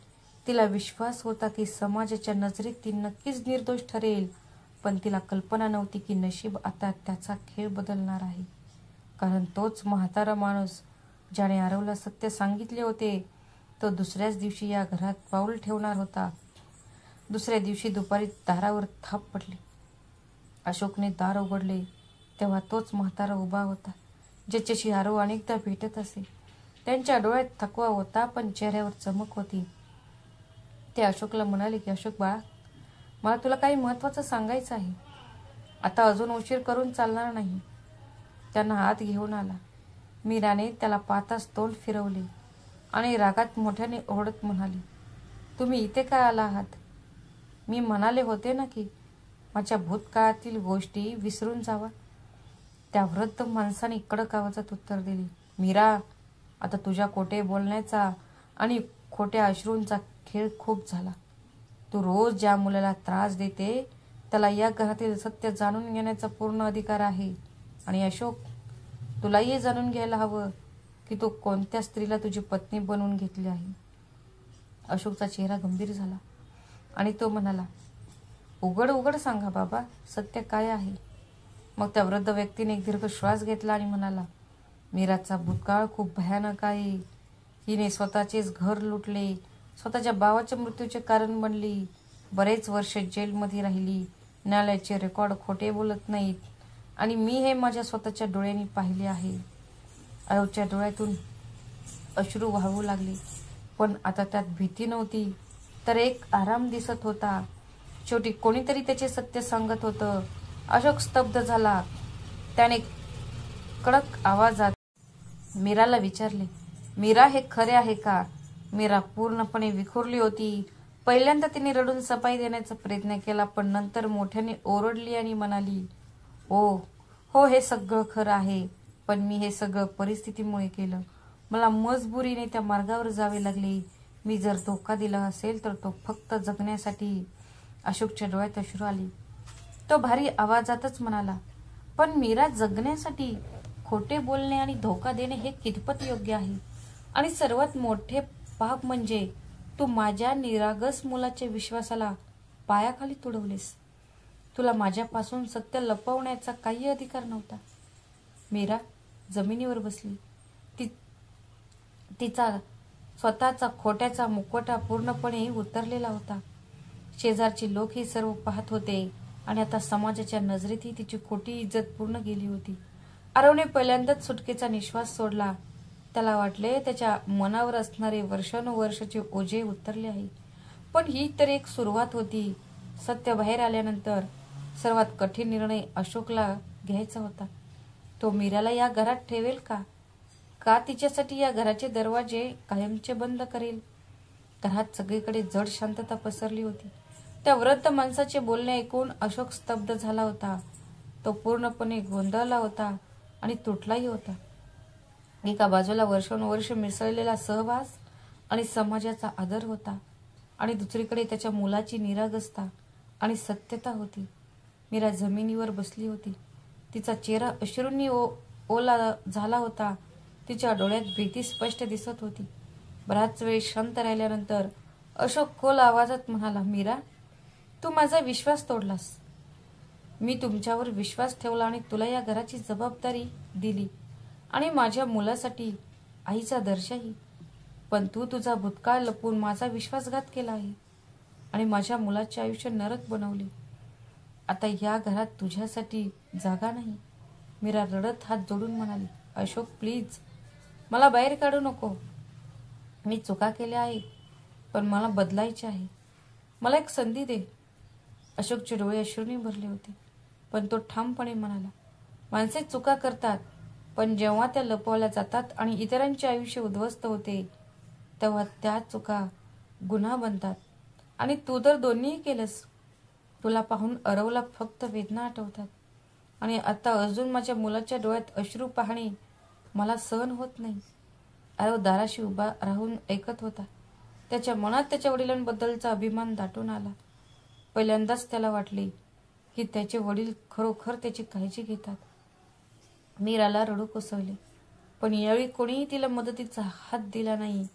तिला विश्वास होता की समाजाच्या नजरेत ती नक्कीच निर्दोष ठरेल, पण तिला कल्पना नव्हती की नशीब आता त्याचा खेळ बदलणार आहे. कारण तोच म्हातारा माणूस ज्याने आरवला सत्य सांगितले होते, तो दुसऱ्याच दिवशी या घरात पाऊल ठेवणार होता. दुसऱ्या दिवशी दुपारी दारावर थाप पडली. अशोकने दार उघडले तेव्हा तोच म्हातारा उभा होता, ज्याच्याशी आरव अनेकदा भेटत असे. त्यांच्या डोळ्यात थकवा होता, पण चेहऱ्यावर चमक होती. ते अशोकला म्हणाले की अशोक बाळा, मला तुला काही महत्वाचं सांगायचं आहे. आता अजून उशीर करून चालणार नाही. त्यांना हात घेऊन आला. मीराने त्याला पाहताच तोंड फिरवले आणि रागात मोठ्याने ओरडत म्हणाली, तुम्ही इथे काय आला आहात? मी म्हणाले होते ना की माझ्या भूतकाळातील गोष्टी विसरून जावा. त्या वृद्ध माणसाने कडक आवाजात उत्तर दिले, मीरा, आता तुझ्या खोटे बोलण्याचा आणि खोट्या अश्रूंचा खेळ खूप झाला. तू रोज ज्या मुलाला त्रास देते त्याला या घरातील सत्य जाणून घेण्याचा पूर्ण अधिकार आहे. आणि अशोक, तुलाही जाणून घ्यायला हवं की तू कोणत्या स्त्रीला तुझी पत्नी बनवून घेतली आहे. अशोकचा चेहरा गंभीर झाला आणि तो म्हणाला, उघड उघड सांगा बाबा, सत्य काय आहे? मग त्या वृद्ध व्यक्तीने एक दीर्घ श्वास घेतला आणि म्हणाला, मीराचा भूतकाळ खूप भयानक आहे. हिने स्वतःचेच घर लुटले, स्वतःच्या भावाच्या मृत्यूचे कारण बनली, बरेच वर्ष जेलमध्ये राहिली, न्यायालयाचे रेकॉर्ड खोटे बोलत नाहीत, आणि मी हे माझ्या स्वतःच्या डोळ्यांनी पाहिले आहे. आरवच्या डोळ्यातून अश्रू वाहू लागले, पण आता त्यात भीती नव्हती, तर एक आराम दिसत होता. शेवटी कोणीतरी त्याचे सत्य सांगत होतं. अशोक स्तब्ध झाला. त्याने कडक आवाजात मीराला विचारले, मीरा, हे खरे आहे का? मीरा पूर्णपणे विखुरली होती. पहिल्यांदा तिने रडून सफाई देण्याचा प्रयत्न केला, पण नंतर मोठ्याने ओरडली आणि म्हणाली, हो, हे सगळं खरं आहे, पण मी हे सगळं परिस्थितीमुळे केलं. मला मजबुरीने त्या मार्गावर जावे लागले. मी जर धोका दिला असेल तर तो फक्त जगण्यासाठी. अशोकच्या डोळ्यात अश्रू आली. तो भारी आवाजातच म्हणाला, पण मीरा, जगण्यासाठी खोटे बोलणे आणि धोका देणे हे कितपत योग्य आहे? आणि सर्वात मोठे पाप म्हणजे तू माझ्या निरागस मुलाच्या विश्वासाला पायाखाली तुडवलेस. तुला माझ्यापासून सत्य लपवण्याचा काही अधिकार नव्हता. मीरा जमिनीवर बसली. तिचा स्वतःचा खोट्याचा मुखवटा पूर्णपणे उतरलेला होता. शेजारचे लोक हे सर्व पाहत होते आणि आता समाजाच्या नजरेतही तिची खोटी इज्जत पूर्ण गेली होती. आरवने पहिल्यांदाच सुटकेचा निश्वास सोडला. त्याला वाटले त्याच्या मनावर असणारे वर्षानुवर्षाचे ओझे उतरले आहे. पण ही तर एक सुरुवात होती. सत्य बाहेर आल्यानंतर सर्वात कठीण निर्णय अशोकला घ्यायचा होता. तो मीराला या घरात ठेवेल का तिच्यासाठी या घराचे दरवाजे कायमचे बंद करेल? घरात सगळीकडे जड शांतता पसरली होती. त्या वृद्ध माणसाचे बोलणे ऐकून अशोक स्तब्ध झाला होता. तो पूर्णपणे गोंधळला होता आणि तुटलाही होता. एका बाजूला वर्षानुवर्ष मिसळलेला सहवास आणि समाजाचा आदर होता आणि दुसरीकडे त्याच्या मुलाची निरागसता आणि सत्यता होती. मीरा जमिनीवर बसली होती. तिचा चेहरा अश्रूंनी ओला झाला होता. तिच्या डोळ्यात भीती स्पष्ट दिसत होती. बराच वेळ शांत राहिल्यानंतर अशोक खोल आवाजात म्हणाला, मीरा, तू माझा विश्वास तोडलास. मी तुमच्यावर विश्वास ठेवला आणि तुला या घराची जबाबदारी दिली आणि माझ्या मुलासाठी आईचा दर्जाही. पण तू तुझा भूतकाळ लपवून माझा विश्वासघात केला आहे आणि माझ्या मुलाचे आयुष्य नरक बनवले. आता या घरात तुझ्यासाठी जागा नाही. मीरा रडत हात जोडून म्हणाली, अशोक प्लीज, मला बाहेर काढू नको. मी चुका केल्या आहेत, पण मला बदलायचे आहे. मला एक संधी दे. अशोकचे डोळे अश्रूंनी भरले होते, पण तो ठामपणे म्हणाला, माणसे चुका करतात, पण जेव्हा त्या लपवल्या जातात आणि इतरांचे आयुष्य उद्ध्वस्त होते तेव्हा त्या चुका गुन्हा बनतात. आणि तू तर दोन्हीही केलंस. तुला पाहून अरवला फक्त वेदना आठवतात आणि आता अजून माझ्या मुलाच्या डोळ्यात अश्रू पाहणे मला सहन होत नाही. अरव दाराशी उभा राहून ऐकत होता. त्याच्या मनात त्याच्या वडिलांबद्दलचा अभिमान दाटून आला. पहिल्यांदाच त्याला वाटले की त्याचे वडील खरोखर त्याची काळजी घेतात. मीराला रडू कोसळले, पण यावेळी कोणीही तिला मदतीचा हात दिला नाही.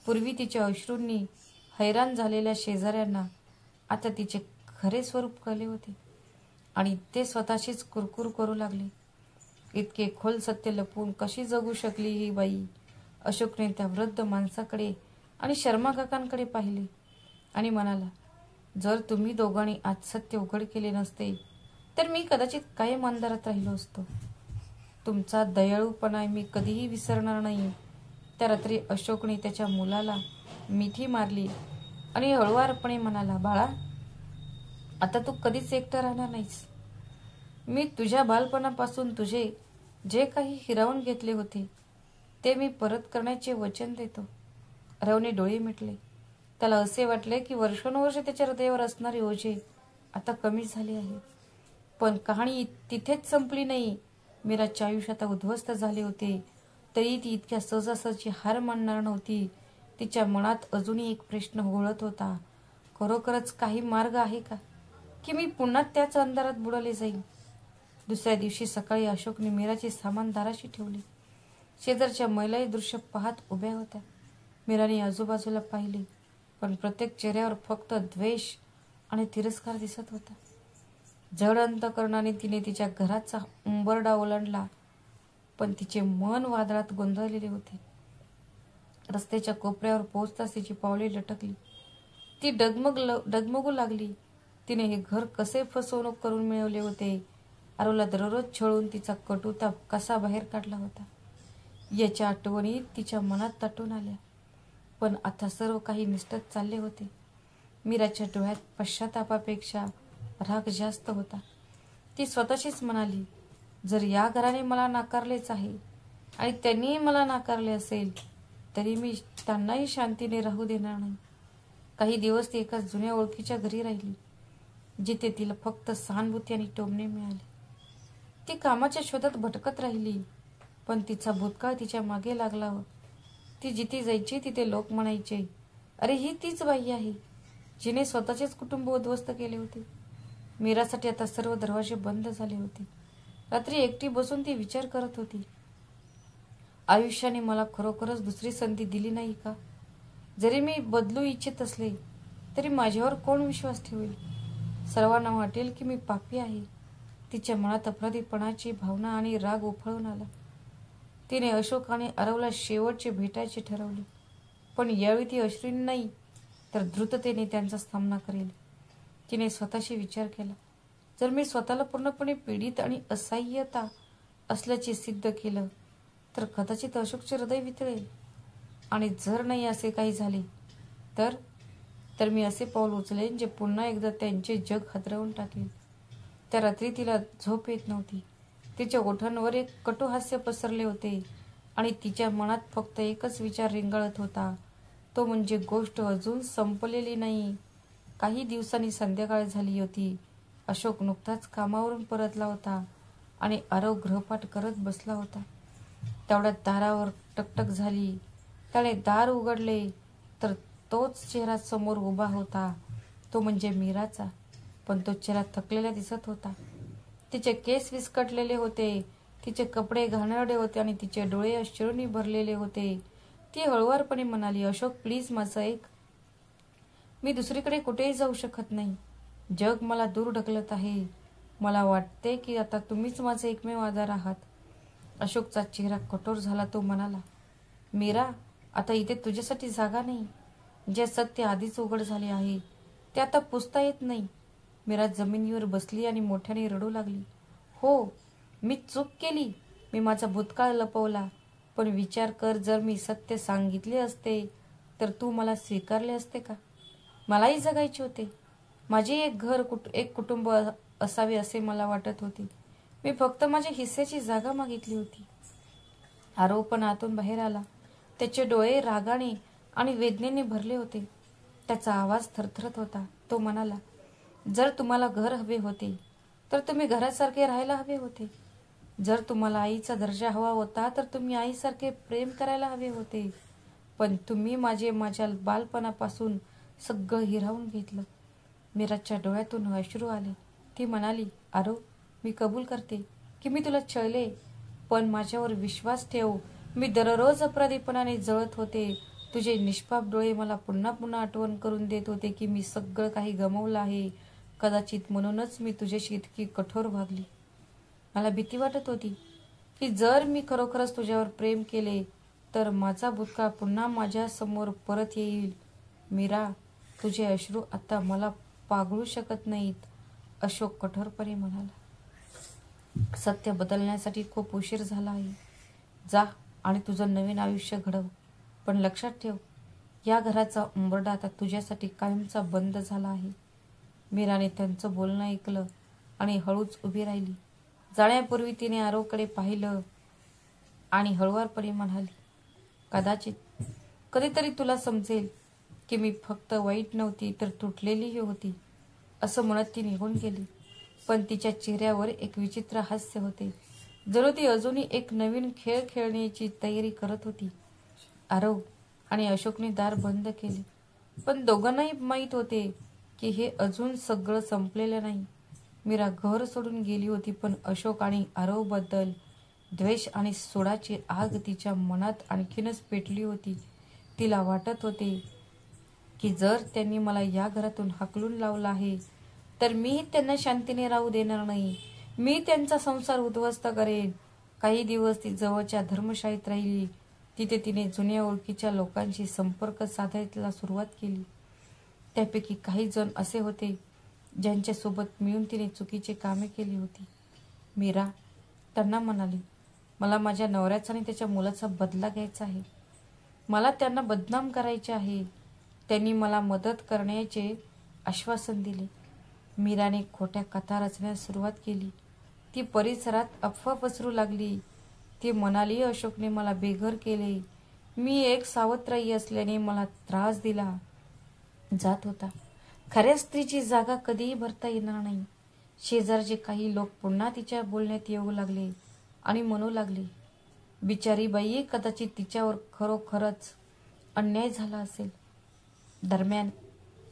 पूर्वी तिच्या अश्रूंनी हैराण झालेल्या शेजाऱ्यांना आता तिचे खरे स्वरूप कळले होते आणि ते स्वतःशीच कुरकुर करू लागले. इतके खोल सत्य लपवून कशी जगू शकली ही बाई? अशोकने त्या वृद्ध माणसाकडे आणि शर्मा काकांकडे पाहिले आणि म्हणाला, जर तुम्ही दोघांनी आज सत्य उघड केले नसते तर मी कदाचित कायम अंधारात राहिलो असतो. तुमचा दयाळूपणा मी कधीही विसरणार नाही. त्या रात्री अशोकने त्याच्या मुलाला मिठी मारली आणि हळुवारपणे म्हणाला, बाळा, आता तू कधीच एकटं राहणार नाहीस. मी तुझ्या बालपणापासून तुझे जे काही हिरावून घेतले होते ते मी परत करण्याचे वचन देतो. रवने डोळे मिटले. त्याला असे वाटले की वर्षानुवर्षे त्याच्या हृदयावर असणारे ओझे आता कमी झाले आहे. पण कहाणी तिथेच संपली नाही. मीराच्या आयुष्य आता उद्ध्वस्त झाले होते, तरी ती इतक्या सहजासहजी हार मानणार नव्हती. तिच्या मनात अजूनही एक प्रश्न घोळत होता, खरोखरच काही मार्ग आहे का, की मी पुन्हा त्याच अंधारात बुडाले जाईल? दुसऱ्या दिवशी सकाळी अशोकने मीराचे सामान दाराशी ठेवले. शेजारच्या महिलाही दृश्य पाहत उभ्या होत्या. मीराने आजूबाजूला पाहिले, पण प्रत्येक चेहऱ्यावर फक्त द्वेष आणि तिरस्कार दिसत होता. जड अंतकरणाने तिने तिच्या घराचा उंबरडा ओलांडला, पण तिचे मन वादळात गोंधळलेले होते. रस्त्याच्या कोपऱ्यावर पोहोचताच तिची पावले लटकली. ती डगमगू लागली. तिने हे घर कसे फसवणूक करून मिळवले होते? अरवला दररोज छळून तिचा कटुता कसा बाहेर काढला होता याच्या आठवणी तिच्या मनात तटून आल्या. पण आता सर्व काही निष्ठत चालले होते. मीराच्या डोळ्यात पश्चातापापेक्षा राग जास्त होता. ती स्वतःशीच म्हणाली, जर या घराने मला नाकारलेच आहे आणि त्यांनीही मला नाकारले असेल तरी मी त्यांनाही शांतीने राहू देणार नाही. काही दिवस ती एका जुन्या ओळखीच्या घरी राहिली, जिथे तिला फक्त सहानुभूती आणि टोमणे मिळाले. ती कामाच्या शोधात भटकत राहिली, पण तिचा भूतकाळ तिच्या मागे लागला. ती जिथे जायची तिथे लोक म्हणायचे, अरे ही तीच बाई आहे जिने स्वतःचेच कुटुंब उद्ध्वस्त केले होते. मीरासाठी आता सर्व दरवाजे बंद झाले होते. रात्री एकटी बसून ती विचार करत होती, आयुष्याने मला खरोखरच दुसरी संधी दिली नाही का? जरी मी बदलू इच्छित असले तरी माझ्यावर कोण विश्वास ठेवेल? सर्वांना वाटेल की मी पापी आहे. तिच्या मनात अपराधीपणाची भावना आणि राग उफाळून आला. तिने अशोक आणि अरवला शेवटचे भेटायचे ठरवले, पण यावेळी ती अश्रूंनी नाही तर द्रुततेने त्यांचा सामना करेल. तिने स्वतःशी विचार केला, जर मी स्वतःला पूर्णपणे पीडित आणि असहाय्यता असल्याचे सिद्ध केलं तर कदाचित अशोकचे हृदय वितळेल. आणि जर नाही असे काही झाले तर मी असे पाऊल उचलेन जे पुन्हा एकदा त्यांचे जग हादरवून टाकेल. त्या रात्री तिला झोप येत नव्हती. तिच्या ओठांवर एक कटुहास्य पसरले होते आणि तिच्या मनात फक्त एकच विचार रेंगाळत होता, तो म्हणजे गोष्ट अजून संपलेली नाही. काही दिवसांनी संध्याकाळ झाली होती. अशोक नुकताच कामावरून परतला होता आणि आरव गृहपाठ करत बसला होता. तेवढ्यात दारावर टकटक झाली. त्याने दार उघडले तर तोच चेहरा समोर उभा होता. तो म्हणजे मीराचा. पण तो चेहरा थकलेला दिसत होता. तिचे केस विस्कटलेले होते, तिचे कपडे घाणेरडे होते आणि तिचे डोळे अश्रूंनी भरलेले होते. ती हळुवारपणे म्हणाली, अशोक प्लीज माझं ऐक. मी दुसरीकडे कुठेही जाऊ शकत नाही. जग मला दूर ढकलत आहे. मला वाटते की आता तुम्हीच माझे एकमेव आधार आहात. अशोकचा चेहरा कठोर झाला. तो म्हणाला, मीरा, आता इथे तुझ्यासाठी जागा नाही. जे सत्य आधीच उघड झाले आहे ते आता पुसता येत नाही. मीरा जमिनीवर बसली आणि मोठ्याने रडू लागली. हो, मी चूक केली. मी माझा भूतकाळ लपवला. पण विचार कर, जर मी सत्य सांगितले असते तर तू मला स्वीकारले असते का? मलाही जगायचे होते. माझे एक घर, एक कुटुंब असावे असे मला वाटत होते. मी फक्त माझ्या हिस्सेची जागा मागितली होती. आरव पण आतून बाहेर आला. त्याचे डोळे रागाने आणि वेदनेने भरले होते. त्याचा आवाज थरथरत होता. तो म्हणाला, जर तुम्हाला घर हवे होते तर तुम्ही घरासारखे राहायला हवे होते. जर तुम्हाला आईचा दर्जा हवा होता तर तुम्ही आईसारखे प्रेम करायला हवे होते. पण तुम्ही माझ्या बालपणापासून सगळं हिरावून घेतलं. मीराच्या डोळ्यातून अश्रू आले. ती म्हणाली, आरव, मी कबूल करते की मी तुला छळले. पण माझ्यावर विश्वास ठेव. मी दररोज अपराधीपणाने जळत होते. तुझे निष्पाप डोळे मला पुन्हा पुन्हा आठवण करून देत होते की मी सगळं काही गमावलं आहे. कदाचित म्हणूनच मी तुझ्याशी इतकी कठोर वागली. मला भीती वाटत होती की जर मी खरोखरच तुझ्यावर प्रेम केले तर माझा भूतकाळ पुन्हा माझ्या समोर परत येईल. मीरा, तुझे अश्रू आता मला पागळू शकत नाहीत. अशोक कठोरपणे म्हणाला, सत्य बदलण्यासाठी खूप उशीर झाला आहे. जा आणि तुझं नवीन आयुष्य घडव. पण लक्षात ठेव, या घराचा उंबरडा आता तुझ्यासाठी कायमचा बंद झाला आहे. मीराने त्यांचं बोलणं ऐकलं आणि हळूच उभी राहिली. जाण्यापूर्वी तिने आरवकडे पाहिलं आणि हळुवारपणे म्हणाली, कदाचित कधीतरी तुला समजेल की मी फक्त वाईट नव्हती तर तुटलेलीही होती. असं म्हणत ती निघून गेली. पण तिच्या चेहऱ्यावर एक विचित्र हास्य होते, जणू ती अजूनही एक नवीन खेळ खेळण्याची तयारी करत होती. आरव आणि अशोकने दार बंद केले. पण दोघांनाही माहीत होते की हे अजून सगळं संपलेलं नाही. मीरा घर सोडून गेली होती, पण अशोक आणि आरवबद्दल द्वेष आणि सुडाची आग तिच्या मनात आणखीनच पेटली होती. तिला वाटत होते की जर त्यांनी मला या घरातून हाकलून लावलं आहे तर मीही त्यांना शांतीने राहू देणार नाही. मी त्यांचा संसार उद्ध्वस्त करेन. काही दिवस ती जवळच्या धर्मशाळेत राहिली. तिथे तिने जुन्या ओळखीच्या लोकांशी संपर्क साधायला सुरुवात केली. त्यापैकी काही जण असे होते ज्यांच्यासोबत मिळून तिने चुकीची कामे केली होती. मीरा त्यांना म्हणाली, मला माझ्या नवऱ्याचा आणि त्याच्या मुलाचा बदला घ्यायचा आहे. मला त्यांना बदनाम करायचे आहे. त्यांनी मला मदत करण्याचे आश्वासन दिले. मीराने खोट्या कथा रचण्यास सुरुवात केली. ती परिसरात अफवा पसरू लागली. ती म्हणाली, अशोकने मला बेघर केले. मी एक सावत्राई असल्याने मला त्रास दिला जात होता. खऱ्या स्त्रीची जागा कधीही भरता येणार नाही. शेजारचे काही लोक पुन्हा तिच्या बोलण्यात येऊ लागले आणि म्हणू लागले, बिचारी बाई, कदाचित तिच्यावर खरोखरच अन्याय झाला असेल. दरम्यान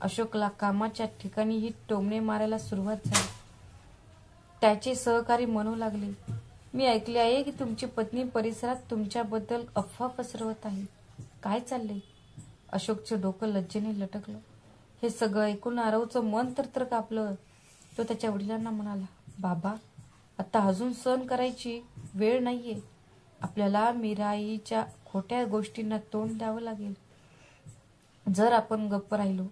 अशोकला कामाच्या ठिकाणीही टोमणे मारायला सुरुवात झाली. त्याचे सहकारी म्हणू लागले, मी ऐकले आहे की तुमची पत्नी परिसरात तुमच्याबद्दल अफवा पसरवत आहे. काय चाललंय? अशोकचे डोकं लज्जेने लटकलं. हे सगळं ऐकून आरवचं मन तर कापलं. तो त्याच्या वडिलांना म्हणाला, बाबा, आता अजून सहन करायची वेळ नाहीये. आपल्याला मीराईच्या खोट्या गोष्टींना तोंड द्यावं लागेल. जर आपण गप्प राहिलो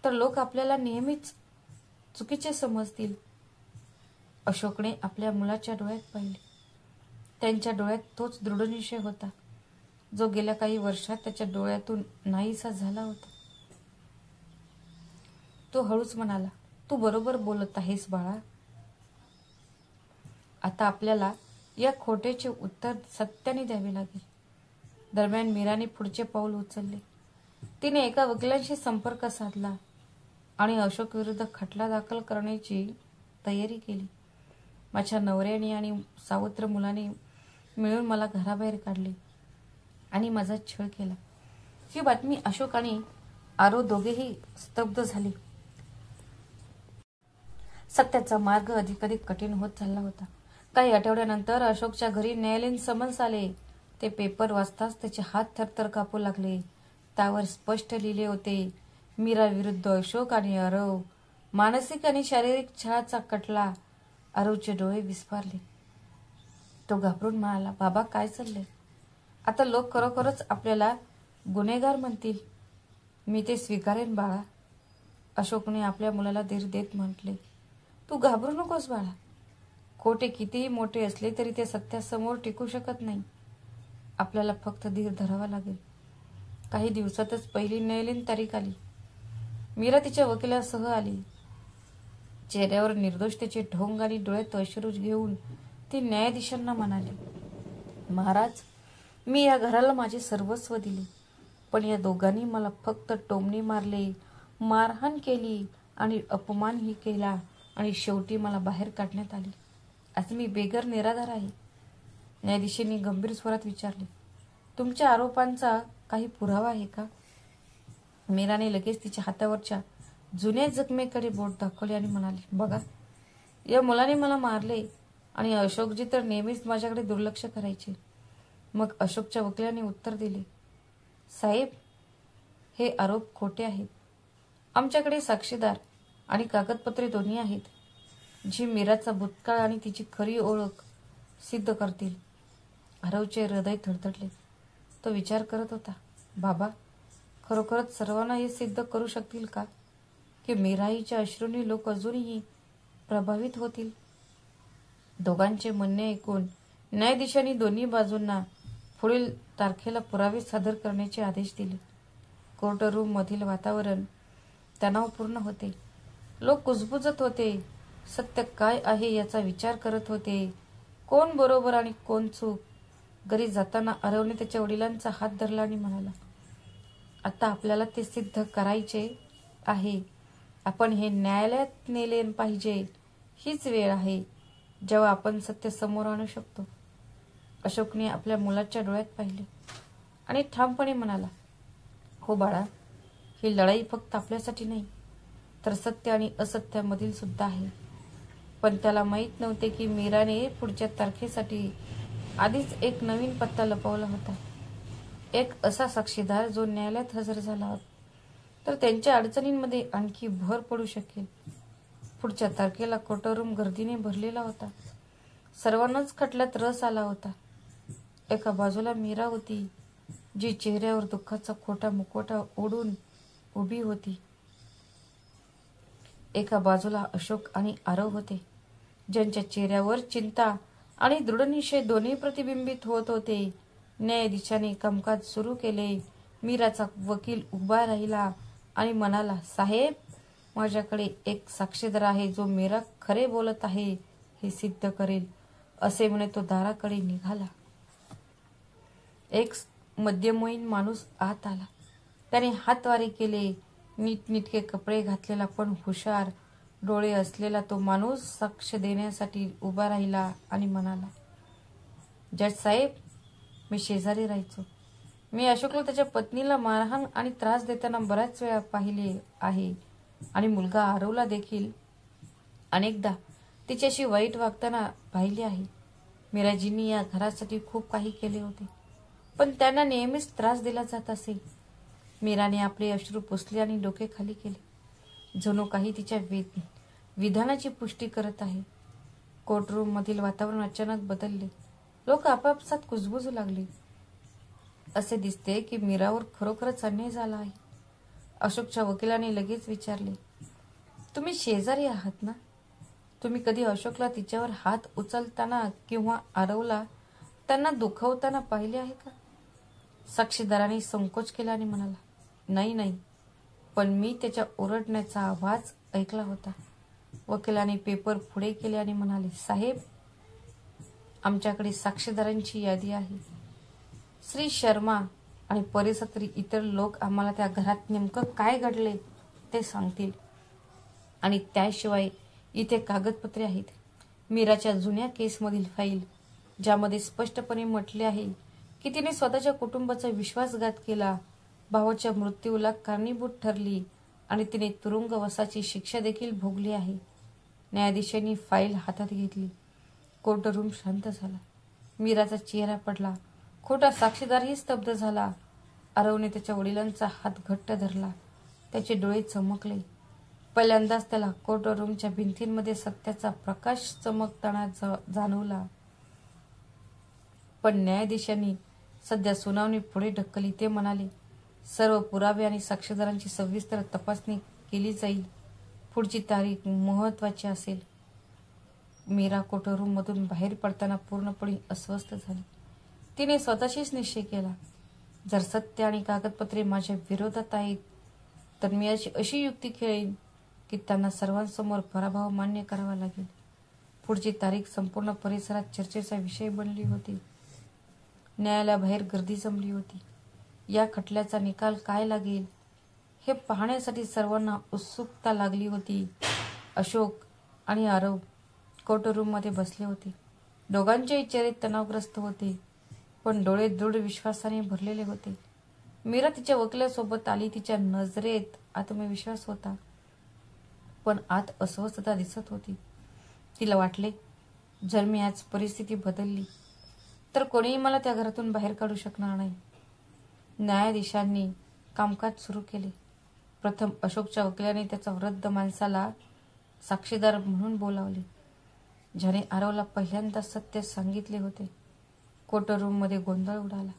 तर लोक आपल्याला नेहमीच चुकीचे समजतील. अशोकने आपल्या मुलाच्या डोळ्यात पाहिले. त्यांच्या डोळ्यात तोच दृढनिश्चय होता जो गेल्या काही वर्षात त्याच्या डोळ्यातून नाहीसा झाला होता. तो हळूच म्हणाला, तू बरोबर बोलत आहेस बाळा. आता आपल्याला या खोट्याचे उत्तर सत्याने द्यावे लागेल. दरम्यान मीराने पुढचे पाऊल उचलले. तिने एका वकिलांशी संपर्क साधला आणि अशोक विरुद्ध खटला दाखल करण्याची तयारी केली. माझ्या नवऱ्याने आणि सावत्र मुलाने मिळून मला घराबाहेर काढले आणि माझा छळ केला. ही बातमी अशोक आणि आरो दोघेही स्तब्ध झाले. सत्याचा मार्ग अधिकाधिक कठीण होत चालला होता. काही आठवड्यानंतर अशोकच्या घरी न्यायालयीन समन्स आले. ते पेपर वाचताच त्याचे हात थरथर कापू लागले. त्यावर स्पष्ट लिहिले होते, मीरा विरुद्ध अशोक आणि आरव. मानसिक आणि शारीरिक छळाचा खटला. आरवचे डोळे विस्फारले. तो घाबरून म्हणाला, बाबा काय चाललंय? आता लोक खरोखरच आपल्याला गुन्हेगार म्हणतील. मी ते स्वीकारेन बाळा. अशोकने आपल्या मुलाला धीर देत म्हटले, तू घाबरू नकोस बाळा. खोटे कितीही मोठे असले तरी ते सत्यासमोर टिकू शकत नाही. आपल्याला फक्त धीर धरावा लागेल. काही दिवसातच पहिली न्यायालयीन तारीख आली. मीरा तिच्या वकिलासह आली. चेहऱ्यावर निर्दोषतेचे ढोंग आणि डोळ्यात अश्रू घेऊन ती न्यायाधीशांना म्हणाली, महाराज, मी या घराला माझे सर्वस्व दिले, पण या दोघांनी मला फक्त टोमणे मारले, मारहाण केली आणि अपमानही केला आणि शेवटी मला बाहेर काढण्यात आले. आज मी बेघर निराधार आहे. न्यायाधीशांनी गंभीर स्वरात विचारले, तुमच्या आरोपांचा काही पुरावा आहे का? मीराने लगेच तिच्या हातावरच्या जुन्या जखमेकडे बोट दाखवले आणि म्हणाली, बघा, या मुलाने मला मारले आणि अशोकजी तर नेहमीच माझ्याकडे दुर्लक्ष करायचे. मग अशोकच्या वकिलाने उत्तर दिले, साहेब, हे आरोप खोटे आहेत. आमच्याकडे साक्षीदार आणि कागदपत्रे दोन्ही आहेत, जी मीराचा भूतकाळ आणि तिची खरी ओळख सिद्ध करतील. आरवचे हृदय थरथरले. तो विचार करत होता, बाबा, खरोखरच सर्वांना हे सिद्ध करू शकतील का की मीराईच्या अश्रूंनी लोक अजूनही प्रभावित होतील? दोघांचे म्हणणे ऐकून न्यायाधीशांनी दोन्ही बाजूंना पुढील तारखेला पुरावे सादर करण्याचे आदेश दिले. कोर्टरूम मधील वातावरण तणावपूर्ण होते. लोक कुजबुजत होते. सत्य काय आहे याचा विचार करत होते. कोण बरोबर आणि कोण चूक. घरी जाताना आरवने त्याच्या वडिलांचा हात धरला आणि म्हणाला, आता आपल्याला ते सिद्ध करायचे आहे. आपण हे न्यायालयात नेले पाहिजे. हीच वेळ आहे जेव्हा आपण सत्य समोर आणू शकतो. अशोकने आपल्या मुलाच्या डोळ्यात पाहिले आणि ठामपणे म्हणाला, हो बाळा, ही लढाई फक्त आपल्यासाठी नाही तर सत्य आणि असत्यामधील सुद्धा आहे. पण त्याला माहीत नव्हते की मीराने पुढच्या तारखेसाठी आधीच एक नवीन पत्ता लपवला होता. एक असा साक्षीदार जो न्यायालयात हजर झाला तर त्यांच्या अडचणींमध्ये आणखी भर पडू शकेल. पुढच्या तारखेला कोर्टरूम गर्दीने भरलेला होता. सर्वांनाच खटल्यात रस आला होता. एका बाजूला मीरा होती, जी चेहऱ्यावर दुःखाचा खोटा मुखवटा ओढून उभी होती. एका बाजूला अशोक आणि आरव होते, ज्यांच्या चेहऱ्यावर चिंता आणि दृढनिश्चय दोन्ही प्रतिबिंबित होत होते. न्यायाधीशाने कामकाज सुरू केले. मीराचा वकील उभा राहिला आणि म्हणाला, साहेब, माझ्याकडे एक साक्षीदार आहे जो मीरा खरे बोलत आहे हे सिद्ध करेल. असे म्हणे तो दाराकडे निघाला. एक मध्यमवयीन माणूस आत आला. त्याने हातवारे केले. नीटनेटके कपडे घातलेला पण हुशार डोळे असलेला तो माणूस साक्ष देण्यासाठी उभा राहिला आणि म्हणाला, जज साहेब, मी शेजारी राहायचो. मी अशोकला त्याच्या पत्नीला मारहाण आणि त्रास देताना बऱ्याच वेळा पाहिले आहे आणि मुलगा आरवला देखील अनेकदा तिच्याशी वाईट वागताना पाहिले आहे. मीराजींनी या घरासाठी खूप काही केले होते, पण त्यांना नेहमीच त्रास दिला जात असे. मीराने आपले अश्रू पुसले आणि डोके खाली केले, जणू काही तिच्या विधानाची पुष्टी करत आहे. कोर्टरूम मधील वातावरण अचानक बदलले. लोक आपापसात कुजबुजू लागले. असे दिसते की मीरावर खरोखरच अन्याय झाला आहे. अशोकच्या वकिलाने लगेच विचारले, तुम्ही शेजारी आहात ना? तुम्ही कधी अशोकला तिच्यावर हात उचलताना किंवा आरवला त्यांना दुखवताना पाहिले आहे का? साक्षीदाराने संकोच केला आणि म्हणाला, नाही, पण मी त्याच्या ओरडण्याचा आवाज ऐकला होता. वकिलाने पेपर पुढे केले आणि म्हणाले, साहेब, आमच्याकडे साक्षीदारांची यादी आहे. श्री शर्मा आणि परिसरातील इतर लोक आम्हाला त्या घरात नेमकं काय घडले ते सांगतील. आणि त्याशिवाय इथे कागदपत्रे आहेत. मीराच्या जुन्या केसमधील फाईल, ज्यामध्ये स्पष्टपणे म्हटले आहे की तिने स्वतःच्या कुटुंबाचा विश्वासघात केला, भावाच्या मृत्यूला कारणीभूत ठरली आणि तिने तुरुंगवासाची शिक्षा देखील भोगली आहे. न्यायाधीशांनी फाईल हातात घेतली. कोर्टरूम शांत झाला. मीराचा चेहरा पडला. खोटा साक्षीदारही स्तब्ध झाला. आरवने त्याच्या वडिलांचा हात घट्ट धरला. त्याचे डोळे चमकले. पहिल्यांदाच त्याला कोर्टरूमच्या भिंतींमध्ये सत्याचा प्रकाश चमकताना जाणवला. पण न्यायाधीशांनी सध्या सुनावणी पुढे ढकलली. ते म्हणाले, सर्व पुरावे आणि साक्षीदारांची सविस्तर तपासणी केली जाईल. पुढची तारीख महत्वाची असेल. मीरा कोर्टरूममधून बाहेर पडताना पूर्णपणे अस्वस्थ झाली. तिने स्वतःशीच निश्चय केला, जर सत्य आणि कागदपत्रे माझ्या विरोधात आहेत तर मी अशी युक्ती खेळेन की त्यांना सर्वांसमोर पराभव मान्य करावा लागेल. पुढची तारीख संपूर्ण परिसरात चर्चेचा विषय बनली होती. न्यायालयाबाहेर गर्दी जमली होती. या खटल्याचा निकाल काय लागेल हे पाहण्यासाठी सर्वांना उत्सुकता लागली होती. अशोक आणि आरव कोर्टरूममध्ये बसले होते. दोघांचेही चेहरे तणावग्रस्त होते, पण डोळे दृढ विश्वासाने भरलेले होते. मीरा तिच्या वकिलासोबत आली. तिच्या नजरेत आत्मविश्वास होता, पण आत अस्वस्थता दिसत होती. तिला वाटले, जर मी आज परिस्थिती बदलली तर कोणीही मला त्या घरातून बाहेर काढू शकणार नाही. न्यायाधीशांनी कामकाज सुरू केले. प्रथम अशोकच्या वकिलाने त्याच्या वृद्ध माणसाला साक्षीदार म्हणून बोलावले, ज्याने आरवला पहिल्यांदा सत्य सांगितले होते. कोर्टरूममध्ये गोंधळ उडाला.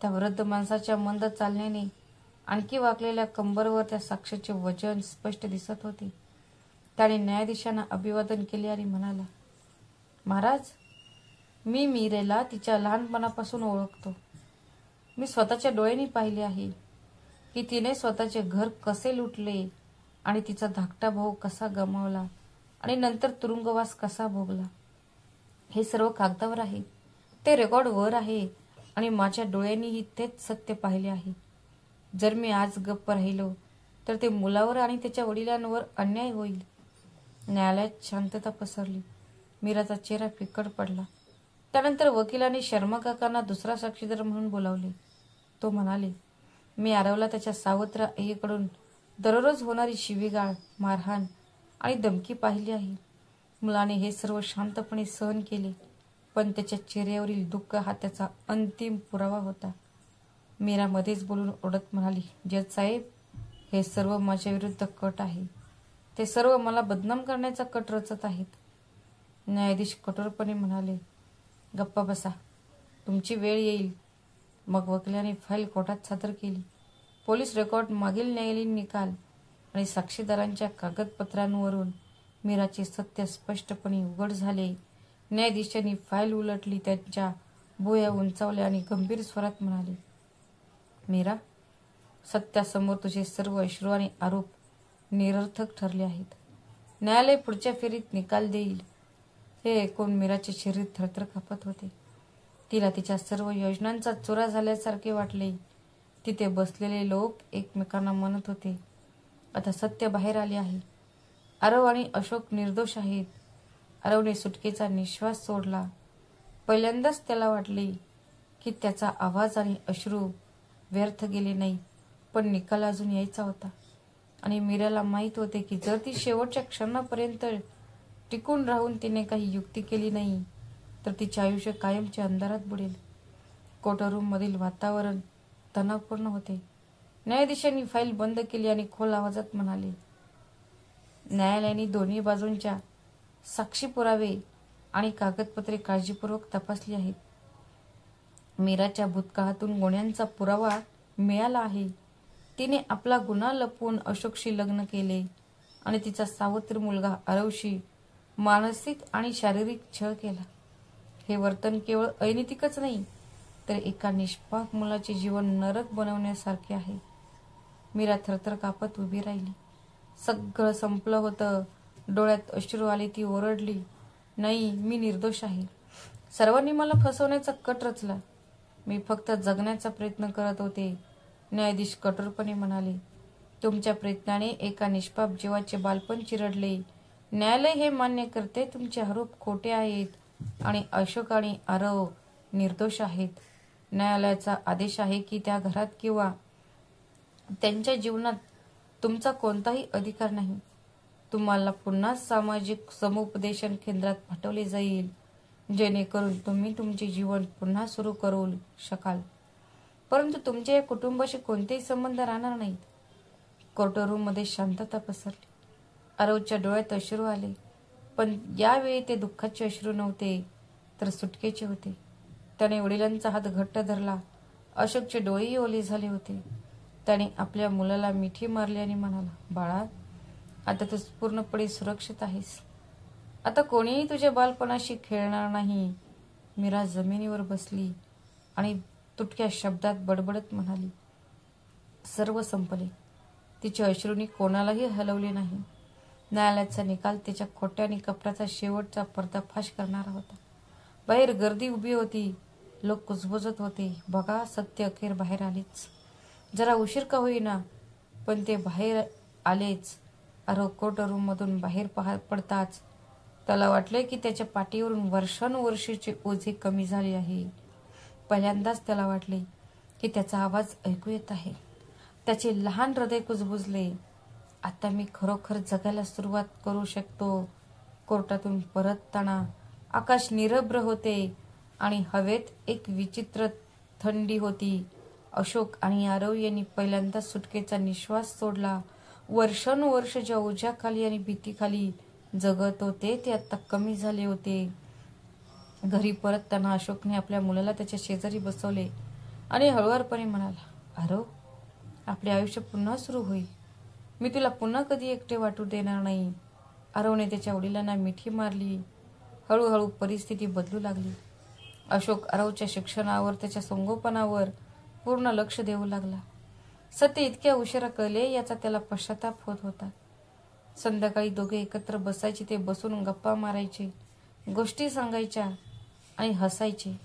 त्या वृद्ध माणसाच्या मंद चालण्याने आणखी वाकलेल्या कंबरवर त्या साक्षीचे वजन स्पष्ट दिसत होते. त्याने न्यायाधीशांना अभिवादन केले आणि म्हणाला, महाराज, मी मीरेला तिच्या लहानपणापासून ओळखतो. मी स्वतःच्या डोळ्यांनी पाहिले आहे की तिने स्वतःचे घर कसे लुटले आणि तिचा धाकटा भाऊ कसा गमावला आणि नंतर तुरुंगवास कसा भोगला. हे सर्व कागदावर आहे. ते रेकॉर्ड वर आहे आणि माझ्या डोळ्यांनीही तेच सत्य पाहिले आहे. जर मी आज गप्प राहिलो तर ते मुलावर आणि त्याच्या वडिलांवर अन्याय होईल. न्यायालयात शांतता पसरली. मीराचा चेहरा फिकट पडला. त्यानंतर वकिलाने शर्मा काकांना दुसरा साक्षीदार म्हणून बोलावले. तो म्हणाले, मी आरवला त्याच्या सावत्र आईकडून दररोज होणारी शिवीगाळ, मारहाण आणि धमकी पाहिली आहे. मुलाने हे सर्व शांतपणे सहन केले, पण त्याच्या चेहऱ्यावरील दुःख हा त्याचा अंतिम पुरावा होता. मीरा मध्येच बोलून ओढत म्हणाली, जज साहेब, हे सर्व माझ्या विरुद्ध कट आहे. ते सर्व मला बदनाम करण्याचा कट रचत आहेत. न्यायाधीश कठोरपणे म्हणाले, गप्पा बसा, तुमची वेळ येईल. मग वकिलाने फाईल कोर्टात सादर केली. पोलीस रेकॉर्ड, मागील न्यायालयीन निकाल आणि साक्षीदारांच्या कागदपत्रांवरून मीराचे सत्य स्पष्टपणे उघड झाले. न्यायाधीशांनी फाईल उलटली, त्यांच्या भुवया उंचावल्या आणि गंभीर स्वरात म्हणाले, मीरा, सत्यासमोर तुझे सर्व अश्रू आणि आरोप निरर्थक ठरले आहेत. न्यायालय पुढच्या फेरीत निकाल देईल. हे ऐकून मीराचे शरीर थरथर कापत होते. तिला तिच्या सर्व योजनांचा चुरा झाल्यासारखे वाटले. तिथे बसलेले लोक एकमेकांना म्हणत होते, आता सत्य बाहेर आले आहे. आरव आणि अशोक निर्दोष आहेत. आरवने सुटकेचा निश्वास सोडला. पहिल्यांदाच त्याला वाटले की त्याचा आवाज आणि अश्रू व्यर्थ गेले नाही, पण निकाल अजून यायचा होता. आणि मीराला माहीत होते की जर ती शेवटच्या क्षणापर्यंत टिकून राहून तिने काही युक्ती केली नाही तर तिचे आयुष्य कायमचे अंधारात बुडेल. कोर्टरूम मधील वातावरण तणावपूर्ण होते. न्यायाधीशांनी फाईल बंद केली आणि खोल आवाजात म्हणाले, न्यायालयाने दोन्ही बाजूंच्या साक्षी पुरावे आणि कागदपत्रे काळजीपूर्वक तपासली आहेत. मीराच्या भूतकाळातून गुन्ह्यांचा पुरावा मिळाला आहे. तिने आपला गुन्हा लपवून अशोकशी लग्न केले आणि तिचा सावत्र मुलगा आरवशी मानसिक आणि शारीरिक छळ केला. हे वर्तन केवळ अनैतिकच नाही तर एका निष्पाप मुलाचे जीवन नरक बनवण्यासारखे आहे. मीरा थरथर कापत उभी राहिली. सगळं संपलं होतं. डोळ्यात अश्रू आले. ती ओरडली, नाही, मी निर्दोष आहे. सर्वांनी मला फसवण्याचा कट रचला. मी फक्त जगण्याचा प्रयत्न करत होते. न्यायाधीश कठोरपणे म्हणाले, तुमच्या प्रयत्नाने एका निष्पाप जीवाचे बालपण चिरडले. न्यायालय हे मान्य करते तुमचे आरोप खोटे आहेत आणि अशोक आणि आरव निर्दोष आहेत. न्यायालयाचा आदेश आहे की त्या घरात किंवा त्यांच्या जीवनात तुमचा कोणताही अधिकार नाही. तुम्हाला पुन्हा सामाजिक समुपदेशन केंद्रात पाठवले जाईल, जेणेकरून तुम्ही तुमचे जीवन पुन्हा सुरू करू शकाल. परंतु तुमच्या या कुटुंबाशी कोणतेही संबंध राहणार नाहीत. कोर्टरूममध्ये शांतता पसरली. आरवच्या डोळ्यात अश्रू आले, पण यावेळी ते दुःखाचे अश्रू नव्हते, तर सुटकेचे होते. त्याने वडिलांचा हात घट्ट धरला. अशोकचे डोळेही ओले झाले होते. त्याने आपल्या मुलाला मिठी मारली आणि म्हणाला, बाळा, आता तू पूर्णपणे सुरक्षित आहेस. आता कोणीही तुझ्या बालपणाशी खेळणार नाही. मीरा जमिनीवर बसली आणि तुटक्या शब्दात बडबडत म्हणाली, सर्व संपले. तिच्या अश्रूंनी कोणालाही हलवले नाही. न्यायालयाचा निकाल तिच्या खोट्या आणि कपटाचा शेवटचा पर्दाफाश करणारा होता. बाहेर गर्दी उभी होती. लोक कुजबुजत होते. बघा, सत्य अखेर बाहेर आलेच. जरा उशीर का होईना, पण ते बाहेर आलेच. आरव कोर्टरूममधून बाहेर पडताच त्याला वाटले की त्याच्या पाठीवरून वर्षानुवर्षीचे ओझे कमी झाले आहे. पहिल्यांदाच त्याला वाटले की त्याचा आवाज ऐकू येत आहे. त्याचे लहान हृदय कुजबुजले. आता मी खरोखर जगायला सुरुवात करू शकतो. कोर्टातून परतताना आकाश निरभ्र होते आणि हवेत एक विचित्र थंडी होती. अशोक आणि आरव यांनी पहिल्यांदा सुटकेचा निश्वास सोडला. वर्षानुवर्ष ज्या ओझ्याखाली आणि भीतीखाली जगत होते ते आता कमी झाले होते. घरी परतताना अशोकने आपल्या मुलाला त्याच्या शेजारी बसवले आणि हळुवारपणे म्हणाला, आरव, आपले आयुष्य पुन्हा सुरू होईल. मी तुला पुन्हा कधी एकटे वाटू देणार नाही. आरवने त्याच्या वडिलांना मिठी मारली. हळूहळू परिस्थिती बदलू लागली. अशोक आरवच्या शिक्षणावर, त्याच्या संगोपनावर पूर्ण लक्ष देऊ लागला. सत्य इतक्या उशिरा कळले याचा त्याला पश्चाताप होत होता. संध्याकाळी दोघे एकत्र बसायचे. ते बसून गप्पा मारायचे, गोष्टी सांगायच्या आणि हसायचे.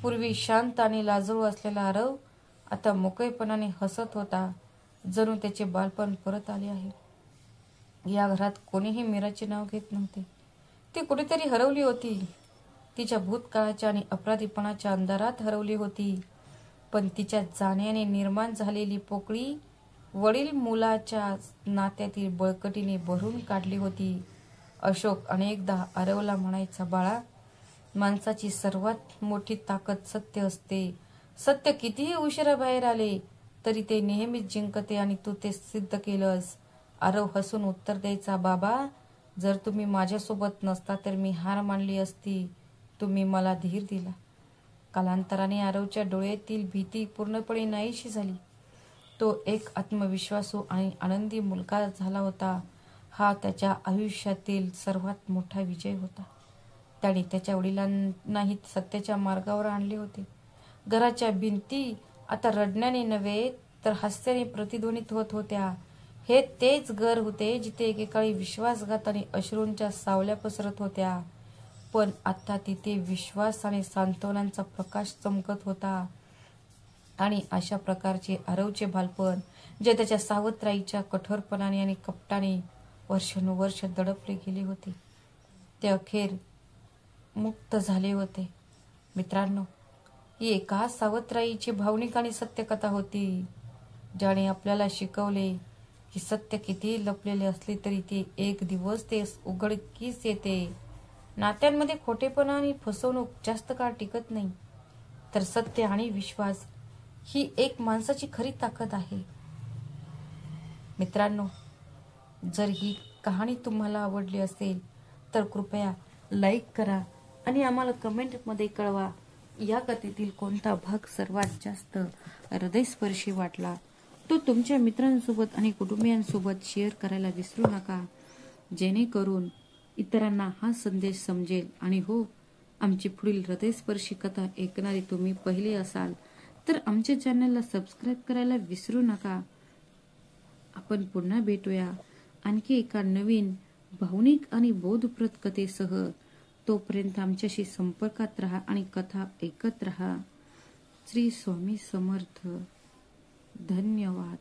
पूर्वी शांत आणि लाजळू असलेला आरव आता मोकळेपणाने हसत होता, जणू त्याचे बालपण परत आले आहे. या घरात कोणीही मीराचे नाव घेत नव्हते. ती कुठेतरी हरवली होती. तिच्या भूतकाळाच्या आणि अपराधीपणाच्या अंधारात हरवली होती. पण तिच्या जाण्याने निर्माण झालेली पोकळी वडील मुलाच्या नात्यातील बळकटीने भरून काढली होती. अशोक अनेकदा आरवला म्हणायचा, बाळा, माणसाची सर्वात मोठी ताकद सत्य असते. सत्य कितीही उशिरा बाहेर आले तरी ते नेहमीच जिंकते आणि तू ते सिद्ध केलंस. आरव हसून उत्तर द्यायचा, बाबा, जर तुम्ही माझ्यासोबत नसता तर मी हार मानली असती. तुम्ही मला धीर दिला. कालांतराने आरवच्या डोळ्यातील भीती पूर्णपणे नाहीशी झाली. तो एक आत्मविश्वासू आणि आनंदी मुलगा झाला होता. हा त्याच्या आयुष्यातील सर्वात मोठा विजय होता. त्याने त्याच्या वडिलांनाही सत्याच्या मार्गावर आणले होते. घराच्या भिंती आता रडण्याने नव्हे तर हास्याने प्रतिध्वनित होत होत्या. हे तेच घर होते जिथे एकेकाळी विश्वासघात आणि अश्रूंच्या सावल्या पसरत होत्या. पण आता तिथे विश्वास आणि सांत्वनाचा प्रकाश चमकत होता. आणि अशा प्रकारचे आरवचे बालपण, जे त्याच्या सावत्राईच्या कठोरपणाने आणि कपटाने वर्षानुवर्ष दडपले गेले होते, ते अखेर मुक्त झाले होते. मित्रांनो, ही एका सावत्राईची भावनिक आणि सत्य कथा होती, ज्याने आपल्याला शिकवले की सत्य कितीही लपलेले असले तरी ते एक दिवस ते उघडकीस येते. नात्यांमध्ये खोटेपणा आणि फसवणूक जास्त काळ टिकत नाही, तर सत्य आणि विश्वास ही एक माणसाची खरी ताकद आहे. मित्रांनो, जर ही कहाणी तुम्हाला आवडली असेल तर कृपया लाईक करा आणि आम्हाला कमेंटमध्ये कळवा या कथेतील कोणता भाग सर्वात जास्त हृदयस्पर्शी वाटला. तो तुमच्या मित्रांसोबत आणि कुटुंबियांसोबत शेअर करायला विसरू नका, जेणेकरून इतरांना हा संदेश समजेल. आणि हो, आमची पुढील हृदयस्पर्शी कथा ऐकणारी तुम्ही पहिले असाल तर आमच्या चॅनलला सबस्क्राईब करायला विसरू नका. आपण पुन्हा भेटूया आणखी एका नवीन भावनिक आणि बोधप्रद कथेसह. तोपर्यंत आमच्याशी संपर्कात राहा आणि कथा ऐकत राहा. श्री स्वामी समर्थ. धन्यवाद.